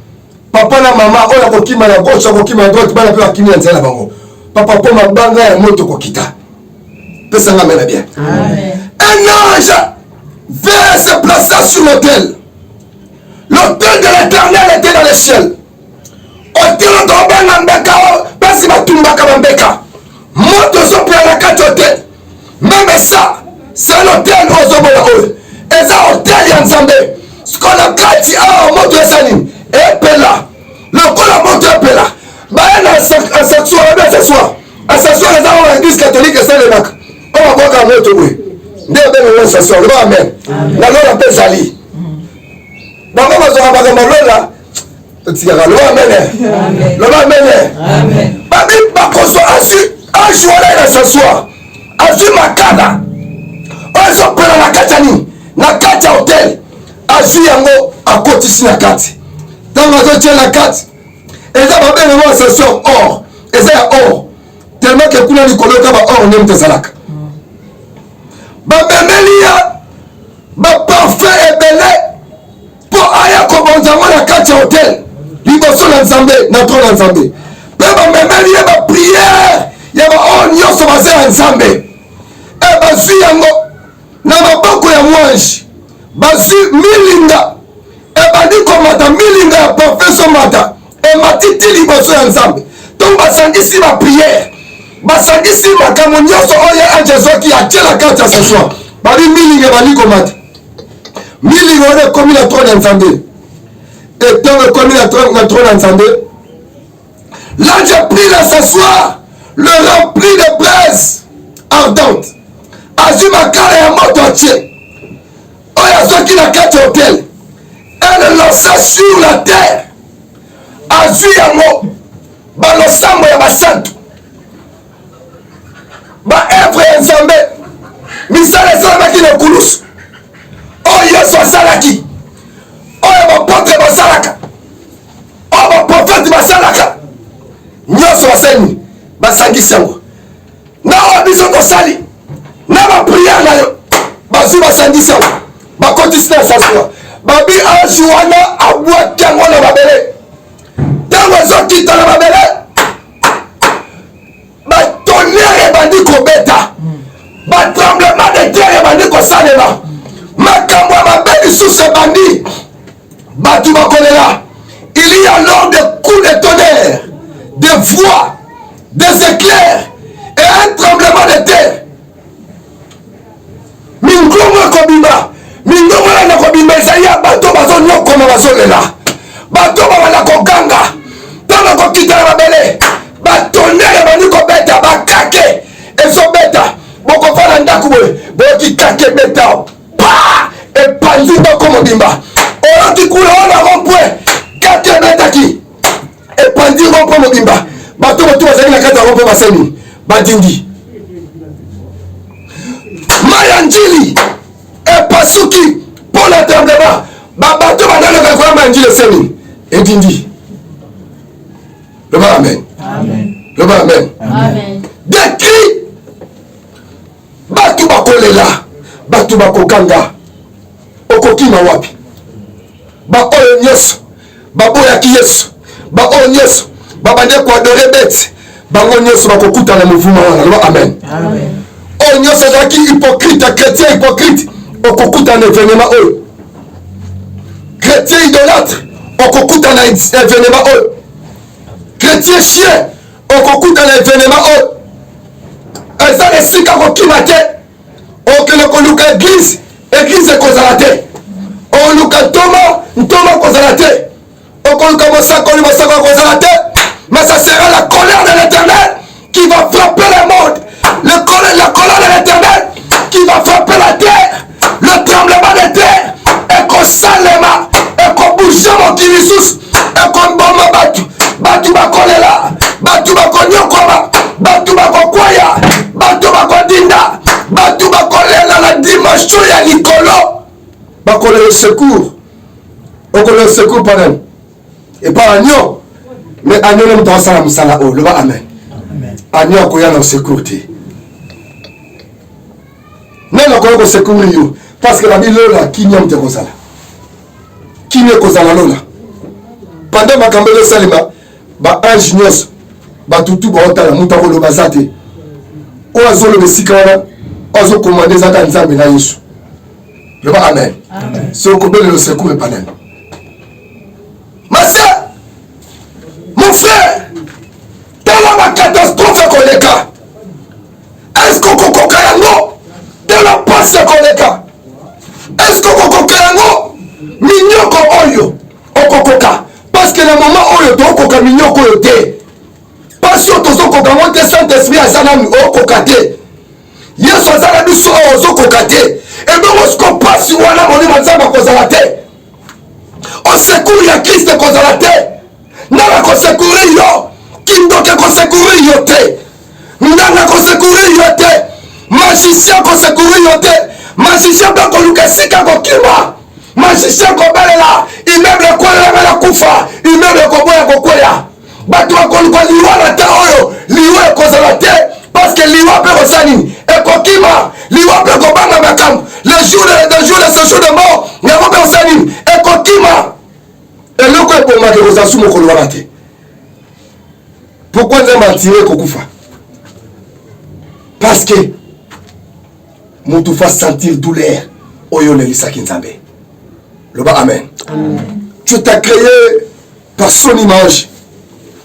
Papa na mama oya ko kima na gauche ko kima na droite bana pe akimi nzela bango. Papa po mabanga ya moto ko kita. Pesa nga mena bien. Amen. Un ange vint se placer sur l'autel. L'autel de l'Éternel était dans le ciel. Otelo tobanga mbeka o basi batumbaka bambeka moto zopela na kati hotel. Même ça c'est l'hôtel ozobona oyo eza hotel ya Nzambe skola kati awa moto esani epela lokola moto epela baya na asexuel eza oyo église catholique esalemaka oyo baboka moto boye nde obengaka asexuel loba amen na lola mpe ezali bango bazwaka makambo lola tikaka loba amen loba amen babi bakoso azwi wana na asexuel azwi makala oyo ezopela na kati ya nini na kati ya hotel azwi yango akotisi na kati ntango azotie na kati eza babengango asexuel or eza ya or tellement ke kuna likolo ka ba or nde moto ezalaka bamemeli ya baparfum ebele mpo aya kobonzango na kati ya hotel liboso na Nzambe na tro na Nzambe mpe bamemeli ye bapriere ya baor nyonso baza ya Nzambe e bazwi yango na maboko ya mwanji bazwi milinga ebandi komata milinga ya profeso mata ematiti liboso ya Nzambe donc basangisi bapriere basangisi makambo nyonso oyo anje ezwaki atie na kati ya ce soir babi milinga ebandi komata milinga oyo ekomi na trone ya Nzambe étant reconnu à trône ensemble, l'ange prit la s'asseoir, le remplit de braise ardente. Azui makala ya moto entier. Oyo azoki na kati ya hôtel. Elle lança sur la terre. Azui yango balosambo ya basantu. Baevre ya Nzambe. Misala esalamaki na ekulusu. Oyo Yesu asalaki. Oyo bapotre basalaka. Oyo baprofete basalaka. Nyonso basali basangisi yango. Na oyo biso tosali. Na bapriere na yo. Bazwi basangisi yango. Bakotisi na s'asseoir. Babi ange wana abwaki yango na mabele. Ntango ezokita na mabele, batonnerre ebandi kobeta, batremblement de terre ebandi kosalela, makambo ya mabe lisusu ebandi, bato bakolela. Il y a alors des coups de tonnerre, des voix, des éclairs et un tremblement de terre. Mingongo ekobima, mingongo wana kobima ezali ya bato bazonyokoma bazolela, bato babanda koganga. Tana kokita na mabele, batonnerre bandi kobeta, bakake ezobeta, bokofana ndako boye, boyoki kake beta, pa epanzi ndako mobimba, oyoki kula wana rompwe, kake ebetaki, epanzi rompwe mobimba, bato botu bazali na kati ya rompwe baseni, badindi. Maya njili epasuki mpona tremblement, babato bandalaka koya maya njili eseni, edindi. Le bas amen. Amen. Le bas amen. Amen. Des cris. Batu bakolela. Batu bakokanga. Okoki na wapi. Ba oyo nyeso. Ba boyaki yesu. Ba oyo nyeso. Ba bande ko adore bête. Bango nyeso bakokuta na mouvement wana. Le bas amen. Amen. Oyo nyeso zaki hypocrite, chrétien hypocrite. Okokuta na événement oyo. Chrétien idolâtre. Okokuta na événement oyo. Chrétien chien, okokuta na événement oyo. Eza esika kokima te. Okende koluka église, église ekozala te. Oluka ntoma kozala te. Okoluka mosakoli kozala te. Mais ça sera la colère de l'Éternel qui va frapper le monde. La colère de l'Éternel qui va frapper la terre. Le tremblement de terre. Ekosalema, ekobouge mokili lisusu, ekomboma batu. Batu bakolela, batu bakonyokoma, batu bakokwaya, batu bakodinda, batu bakolela la dimension ya likolo. Bakolela secours. Okolela secours pardon. Et pas agneau. Mais agneau nem dans sa musala o, le ba amen. Amen. Agneau koya na sécurité. Non na ko secours yo parce que la bilola kinyam te kozala. Kinye kozala lola. Pendant makambele salima ba ange nyos ba tutu ba otala muta ko lo bazate o azolo besika wana ozo commander zaka nzambe na Yesu. Le ba amen. Amen. So ko bele le secours panel. Ma sœur, mon frère, dans la catastrophe koleka. Est-ce que kokoka yango dans la passe koleka? Est-ce que kokoka yango minyoko oyo okokoka? Parce que le moment où il y a un camion qui est parce que tu as Saint-Esprit à Zanami au Kokate. Il y a un Zanami au Kokate. Et donc, on passe sur la monnaie de Kozalate. On secoue il y a Christ de Kozalate. Nana ko secourir yo. Kindoke ko secourir yo te. Nana ko secourir yo te. Magicien ko secourir yo te. Magicien ko lukasika ko kima. Magicien ko belela. Immeuble ko la kufa. Immeuble ko boya ko koya. Bato ko liwa na ta oyo. Liwa ko zalate. Parce que liwa pe ko sani. E ko kima. Liwa pe ko banga makam. Le jour de ce jour de mort. Ya ko pe sani. E ko kima. Et le quoi pour ma dérosa mon colorate. Pourquoi ne m'attirer Kokufa? Parce que mon tout fasse sentir douleur. Oyo ne lisa kinzambe. Le bas amen. Amen. Tu t'as créé par son image.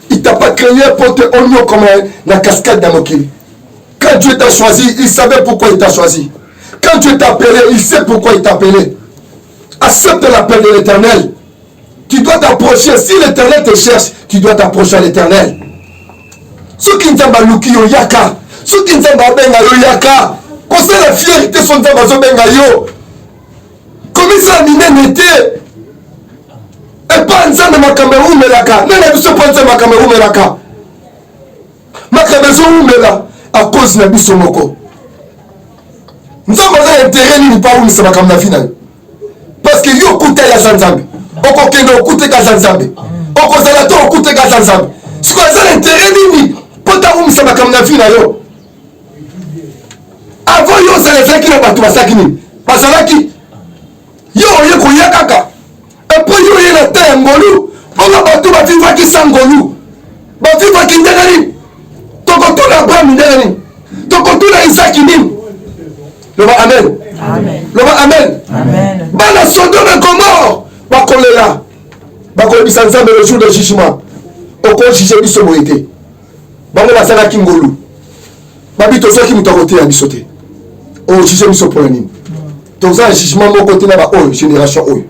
Il t'a pas créé pour te oignon comme la cascade d'Amokili. Quand Dieu t'a choisi, il savait pourquoi il t'a choisi. Quand Dieu t'a appelé, il sait pourquoi il t'a appelé. Accepte l'appel de l'Éternel. Tu dois t'approcher. Si l'Éternel te cherche, tu dois t'approcher à l'Éternel. Ceux qui ne sont pas louki yo yaka. Ceux qui ne sont pas benga yo yaka. Quand c'est la fierté, son temps bazo benga yo. Comme ça mine n'était. Et pas nzambe makambe umelaka. Nena biso pas nzambe makambe umelaka. Makambe zo umela à cause na biso moko. Nzambe za intérêt ni pas umisa makambe na fina. Parce que yo kuta ya nzambe. Oko kendo okute ka nzambe. Oko zala to okute ka nzambe. Ce qu'on a l'intérêt nini pota umisa makambe na fina yo. Avant yo zalaki na batu basaki nini? Basalaki yo oye koya kaka. Et puis yo ye na ta ngolu. Bonga batu ba vivaki sangolu. Ba vivaki ndengani. Tokotuna Abraham ndengani. Tokotuna Isaac nini? Loba amen. Amen. Loba amen. Amen. Bana Sodome et Gomorrhe bakolela. Bakolebisa nzambe le jour de jugement. Oko juger biso boyete. Bango basalaki ngolu. Babi tozaki mutokote ya biso te. O juger biso pour nini? Toza jugement moko te na ba oyo génération oyo.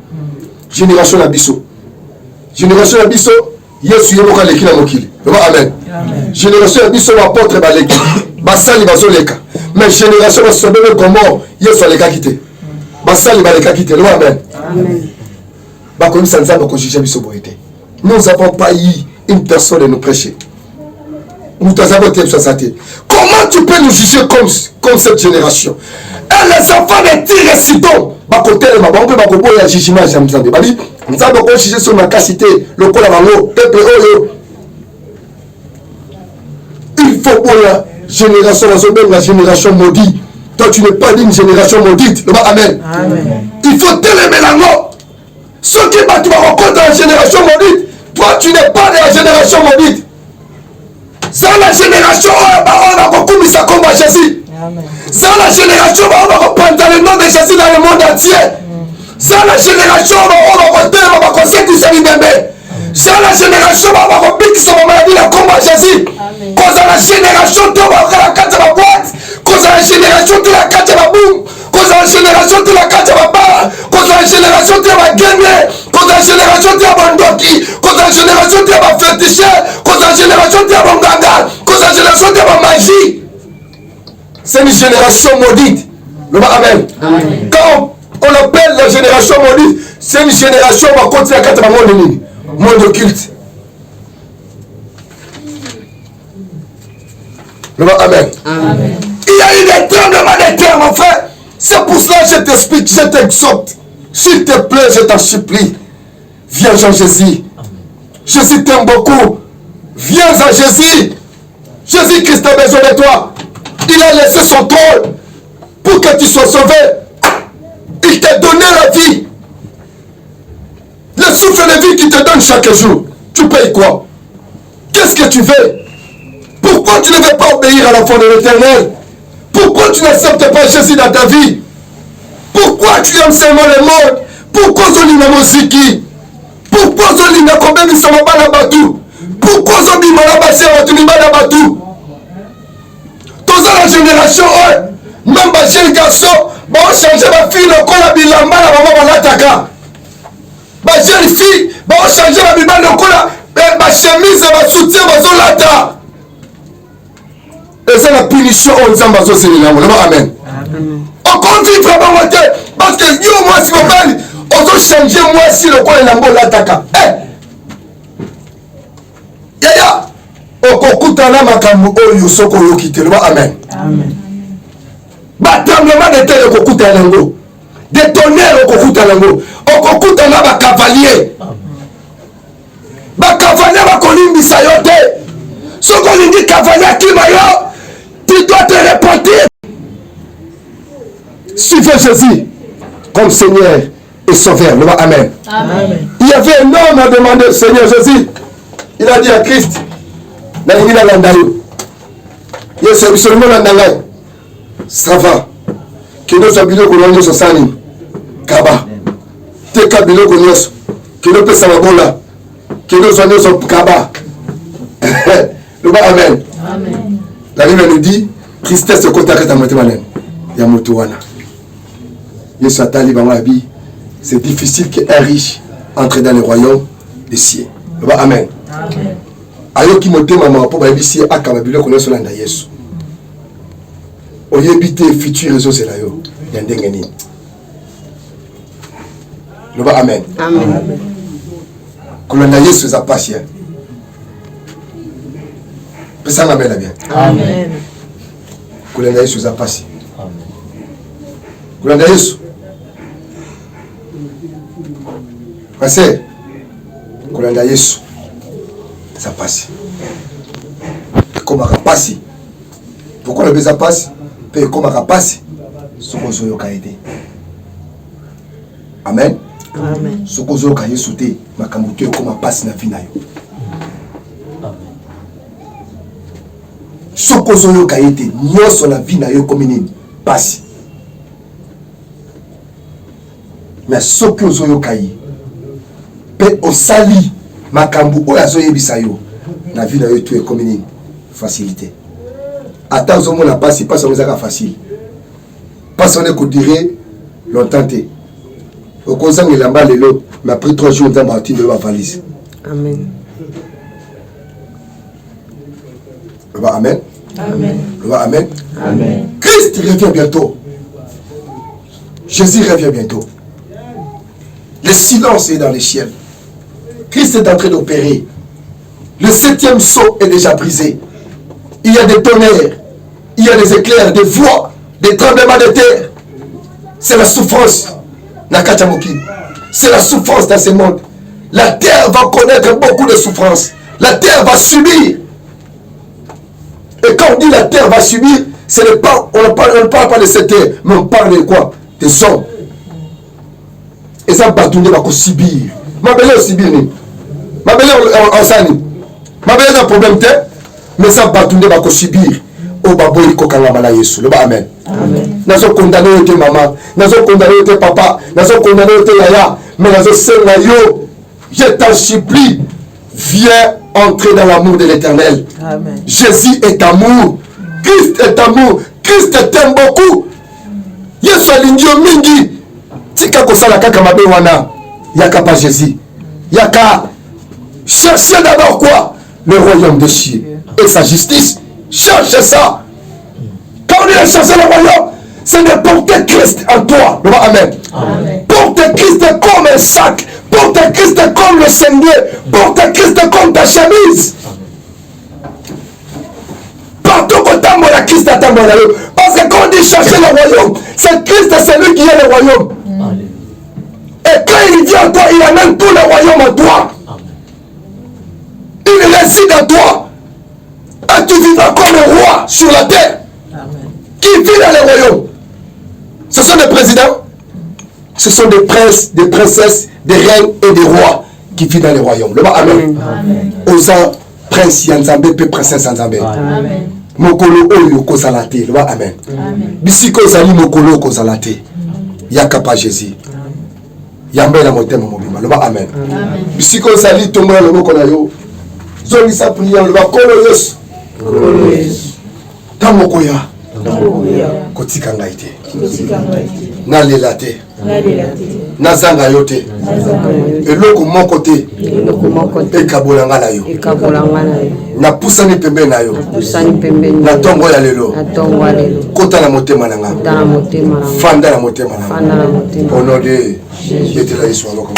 Génération na biso. Génération na biso Yesu yemoka leki na mokili. Amen. Amen. Génération na biso apôtre baleki. Basali bazoleka. Mais génération na Sodome et Gomorrhe Yesu aleka kité. Basali baleka kité. Amen. Amen. Bakomisa nzambe ko juger biso boyete. Nous n'avons pas eu une personne de nous prêcher. Nous avons été saté. Comment tu peux nous juger comme cette génération? Et les enfants de Tyr et Sidon, côté de ma banque, il y a jugement. Nous avons jugé sur ma capacité, le col à peuple. Il faut pour la génération maudite. Toi, tu n'es pas d'une génération maudite. Amen. Amen. Il faut t'aimer la mort. Ceux qui tu vas rencontrer la génération maudite, toi, tu n'es pas de la génération maudite. C'est la génération où on a beaucoup mis ça comme Jésus. C'est la génération où on va reprendre le nom de Jésus dans le monde entier. C'est la génération où on va retenir, on va conseiller que c'est bébé. C'est la génération où on va repiquer son maladie comme Jésus. Cause la génération où on va la carte de la boîte. Cause la génération où la carte de la boum. Cause la génération où la carte de la barre. Cause la génération où on va gagner. Cause la génération où on va ndoki. Cause la génération où on va féticher. Cause la génération où on va nganga. Cause la génération où on va magie. C'est une génération maudite. Amen. Amen. Quand on appelle la génération maudite, c'est une génération qui va continuer à quatre monde occulte. Amen. Amen. Il y a eu des tremblements de terre, mon frère. C'est pour cela que je t'explique, je t'exhorte. S'il te plaît, je t'en supplie. Viens à Jésus. Jésus t'aime beaucoup. Viens à Jésus. Jésus-Christ a besoin de toi. Il a laissé son trône pour que tu sois sauvé. Il t'a donné la vie. Le souffle de vie qu'il te donne chaque jour. Tu payes quoi? Qu'est-ce que tu veux? Pourquoi tu ne veux pas obéir à la foi de l'Éternel? Pourquoi tu n'acceptes pas Jésus dans ta vie? Pourquoi tu aimes seulement le monde? Pourquoi tu aimes la musique? Pourquoi tu aimes la combien de la batou? Pourquoi tu aimes la batou? La génération, même les jeunes garçons vont changer ma fille, le col à bilamba, la maman l'attaque. Ma jeune fille vont changer la bilamba, le col à ma chemise, ma soutien, ma zolata. Et c'est la punition aux hommes, c'est le Amen. On continue vraiment parce que yo, moi, si on va, on doit changer, moi, si le col à l'ambo l'attaque. Yaya. Okokutana makambo oyo soko yokitelo. Amen. Amen. Batremblement de terre okokutana ngo. Des tonnerres okokutana ngo. Okokutana ba cavalier. Ba cavalier ba kolimbisa yo te. Soko lingi cavalier kima yo, tu dois te repentir. Suivez Jésus comme Seigneur et Sauveur. Amen. Amen. Il y avait un homme à demander Seigneur Jésus. Il a dit à Christ. Ça va. Que nous habillons qu'on a sani. Kaba. Te kabilo qu'on a. Que nous pèsons la bola. Que nous soyons kaba. Amen. Amen. La Bible nous dit tristesse de contact à Motimanen. Yamotuana. Yesu atali bamabi. C'est difficile qu'un riche entrer dans le royaume des cieux. Amen. Ayoki motema maman pour babisi akama bilo connaître landa Yesu. Oyebite futur réseau c'est là yo. Yandengeni. Amen. Amen. Kolanda Yesu za patient. Pesa ngame la bien. Amen. Kolanda Yesu za patient. Amen. Kolanda Yesu. Passez. Kolanda Yesu. Ça passe. Comment ça passe? Pourquoi le baiser passe? Comment ça passe? Ce qu'on a été. Amen. Amen. Ce qu'on a été sauté, ma camouté comment passe na vie na yo. Ce qu'on a été, nous sur la vie na yo comme une passe. Mais ce qu'on a été, peut au sali. Makambu oyazo yebisa yo na vie na yo tu est comme une facilité. Attends au moins la passe pas ça nous facile. Pas on est qu'on dirait longtemps té. Au consent il lamba lelo mais après 3 jours dans ma de ma valise. Amen. Amen. Amen. Amen. Amen. Christ revient bientôt. Jésus revient bientôt. Le silence est dans les ciels. Christ est en train d'opérer. Le 7e sceau est déjà brisé. Il y a des tonnerres, il y a des éclairs, des voix, des tremblements de terre. C'est la souffrance. Nakatamoki. C'est la souffrance dans ce monde. La terre va connaître beaucoup de souffrance. La terre va subir. Et quand on dit la terre va subir, on ne parle pas de cette terre, mais on parle de quoi? Des hommes. Et ça va subir. Ma belle est subir. Ma belle est en sani. Ma belle est un problème, mais ça va subir. Au baboy kokangama Yesu. Amen. Amen. Nazo condamné tes maman, nazo condamné tes papa, nazo condamné tes yaya, mais nazo senga yo. Je t'en supplie, viens entrer dans l'amour de l'Éternel. Amen. Jésus est amour. Christ est amour. Christ t'aime beaucoup. Yesu alindio mingi. Tika kosala kaka mabe wana. Yaka pas Jésus. Yaka. Cherchez d'abord quoi? Le royaume des cieux et sa justice. Cherchez ça. Quand on est chercher le royaume, c'est de porter Christ en toi. Amen. Amen. Porte Christ comme un sac. Porte Christ comme le Seigneur. Porte Christ comme ta chemise. Partout que tu as Christ à ta main. Parce que quand on dit chercher le royaume, c'est Christ, c'est lui qui est le royaume. Amen. Et quand il vient en toi, il amène tout le royaume en toi. Amen. Il réside en toi. Et tu vivras comme un roi sur la terre. Amen. Qui vit dans le royaume. Ce sont des présidents. Ce sont des princes, des princesses, des reines et des rois qui vivent dans le royaume. Amen. Amen. Osa prince Yanzambe, pe princesse Yanzambe. Amen. Mokolo oyo kozalate. Amen. Amen. Bisiko zali mokolo kozalate. Yakapa Jésus. Yambe na motema mobima. Amen. Amen. Bisiko zali tombo na loboko na yo. Zoli sa prière le kolo Yesu. Tamokoya. Kotika ngaite. Nalela te. Nazanga yo te. Eloko moko te. Ekabola nga na yo. Napusani pembeni na yo. Na tongo ya lelo. Kota na motema na nga. Fanda na motema na nga. Au nom de Betela Yesu aloko.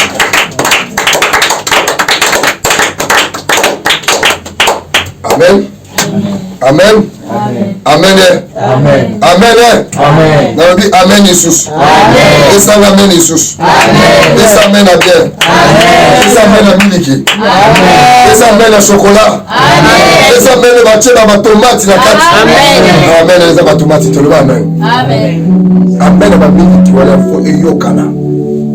Amen. Amen. Amen. Amen. Amen. Amen. Amen Jesus. Amen. Esa amen Jesus. Amen. Esa amen à bien. Amen. Esa amen à miliki. Amen. Esa amen à chocolat. Amen. Esa amen à bachela ba tomate na kati. Amen. Amen. Esa ba tomate to le amen. Amen. Amen ba miliki wala fo eyokana.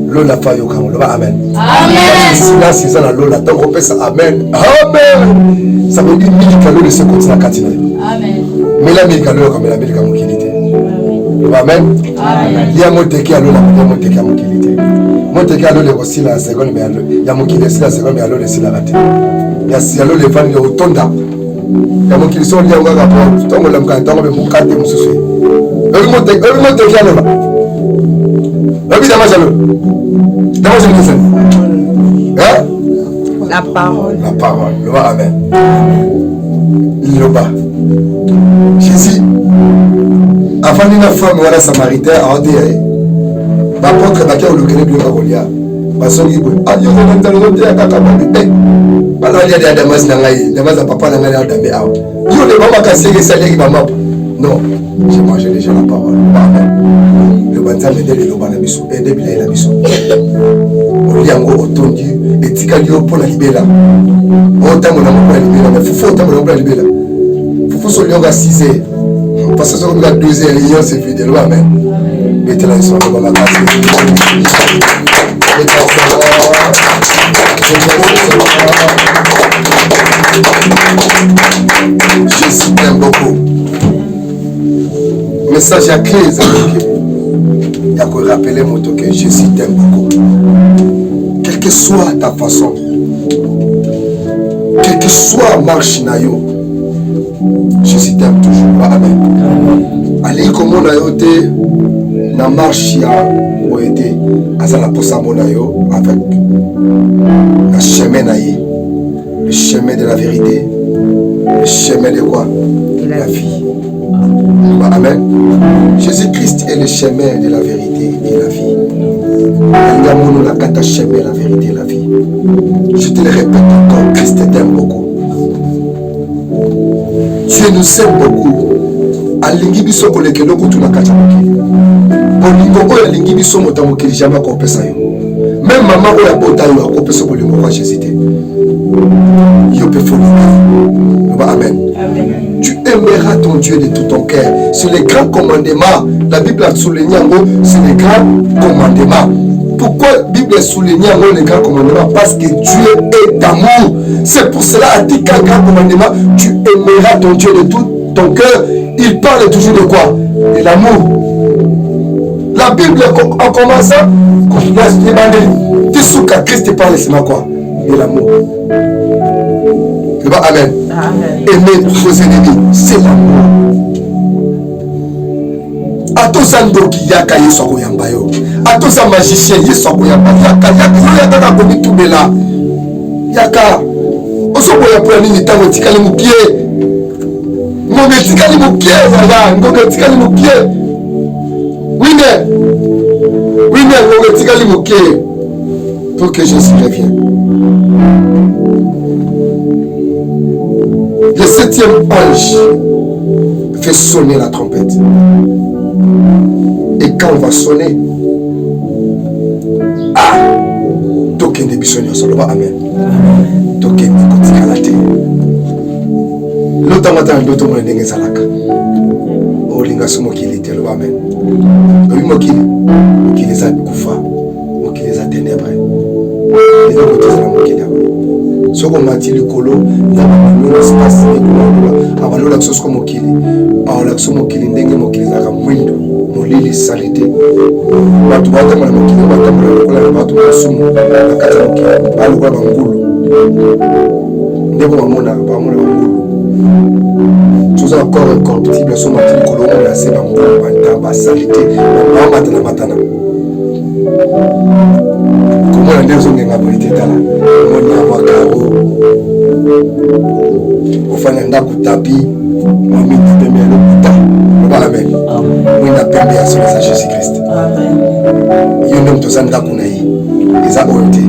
Lola fa yokana le amen. Amen. Silence c'est la lola donc on peut ça amen. Amen. Ça veut dire miliki lola se continue kati na. Amen. Mais la médicale comme la médicale mobilité. Amen. Amen. Il y a moteki à l'eau, il y a moteki à mobilité. Moteki à l'eau aussi la seconde mais il y a mobilité la seconde mais à l'eau aussi la raté. Il y a si à l'eau les vannes au tonda. Il y a mobilité sur le ngaka pour tongo la mkanda tongo be mukate mususu. Le moteki à l'eau. Le bi dama jalo. Dama jalo Hein? La parole. La parole. Loba, amen. Loba. Jésus, avant d'une femme, voilà Samaritain, a dit, l'apôtre Bakia ou le Kélé Bleu Barolia, Basongi Boy, ah, il y a un talon de Kakabambi, alors il y a des Damas Nangaï, Damas à papa Nangaï, Damé Ao. Il y a des mamans qui s'est salé, maman. Non, j'ai mangé déjà la parole. Amen. Le banza me dit le banabiso, et débile la biso. On lit en gros autondu, et tikalio pour la libéla. Autant mon amour pour la libéla, mais faut autant mon amour pour la libéla. Faut se lire à 6 heures. Parce que c'est comme la 2 heures, l'union c'est fidèle. Amen. Mettez la histoire dans la place. Jésus t'aime beaucoup. Message à clé, il y a que rappeler mon tour que Jésus t'aime beaucoup. Quelle que soit ta façon, quelle que soit marche nayo, Jésus t'aime toujours. Amen. Allez comme on a été na marche ya oété azala posa monayo avec le chemin naïe, le chemin de la vérité, le chemin de quoi? De la vie. Amen. Jésus-Christ est le chemin de la vérité et la vie. L'amour n'a qu'à chemin la vérité et la vie. Je te le répète encore, Christ t'aime beaucoup. Dieu nous aime beaucoup. Alingi biso kolekelo kutuna kacha mokili. Bolingo oyo alingi biso mota mokili jamais kopesa yo. Même maman oyo abota yo akopesa bolingo kwa Jésus te. Yo pe folinga. Amen. Amen. Tu aimeras ton Dieu de tout ton cœur. C'est le grand commandement. La Bible a souligné en gros, c'est le grand commandement. Pourquoi la Bible a souligné en gros le grand commandement? Parce que Dieu est d'amour. C'est pour cela a dit qu'un grand commandement, tu aimeras ton Dieu de tout ton cœur. Il parle toujours de quoi? De l'amour. La Bible en commençant, quand tu dois se demander, tu sais qu'à Christ parle seulement quoi? De l'amour. Amen. Amen. Aimer vos ennemis, c'est l'amour. Atoza ndoki yaka yeso koyamba yo. Atoza magicien yeso koyamba yaka na komi tubela. Yaka osobo ya pour nini tango tikali mupie. Ngombe tikali mupie wala ngombe tikali mupie. Oui mais ngombe tikali mupie pour que Jésus revienne. Le 7e ange fait sonner la trompette. Et quand on va sonner, token de bisonio solo amen. Token de kotikalate. L'autre matin l'autre monde ndenge salaka. O linga sumo kilite lo amen. Obi mokili za kufa. Mokili za ténèbres. Et donc tu vas mokili. Soko mati likolo na ba espace ekolo abalola kusoko mokili aola kusoko mokili ndenge mokili zaka mwindo molili salite batu batamala mokili batamala lokola batu basumu na kati ya mokili balokola bangulu ndeko bamona bangulu tuza corps incorruptible so mati likolo na se bangulu bantamba salite ba matana comment on dit que ngabonité tala moni avakaro ofana ndako tapi mami pembe ya lokuta bala men moni na pembe ya sola Jésus Christ amen yo ndem to zanda kuna yi eza bonté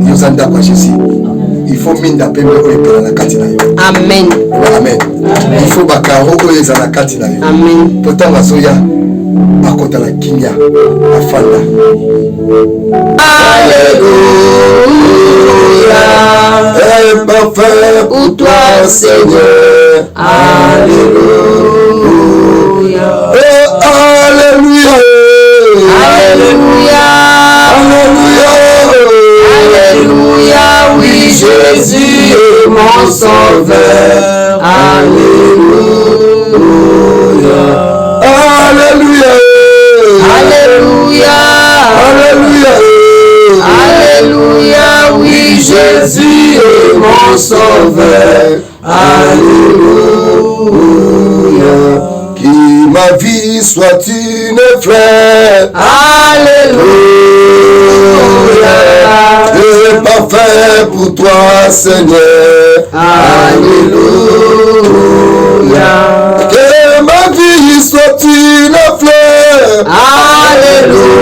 yo zanda kwa Jésus il faut minda pembe ko epela na kati na yo amen amen il faut bakaro ko eza na kati na yo amen potanga soya bakota la kimia afanda. Alléluia, est parfait pour toi Seigneur. Alléluia, alléluia, alléluia, alléluia, alléluia, oui Jésus est mon sauveur. Alléluia, alléluia. Alléluia, alléluia, alléluia, oui Jésus est mon sauveur. Alléluia, qui ma vie soit une fleur. Alléluia, et un parfum pour toi, Seigneur. Alléluia. Que ma vie soit une fleur. Alléluia.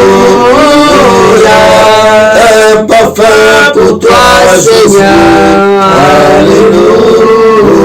Un parfum pour toi, Seigneur. Alléluia.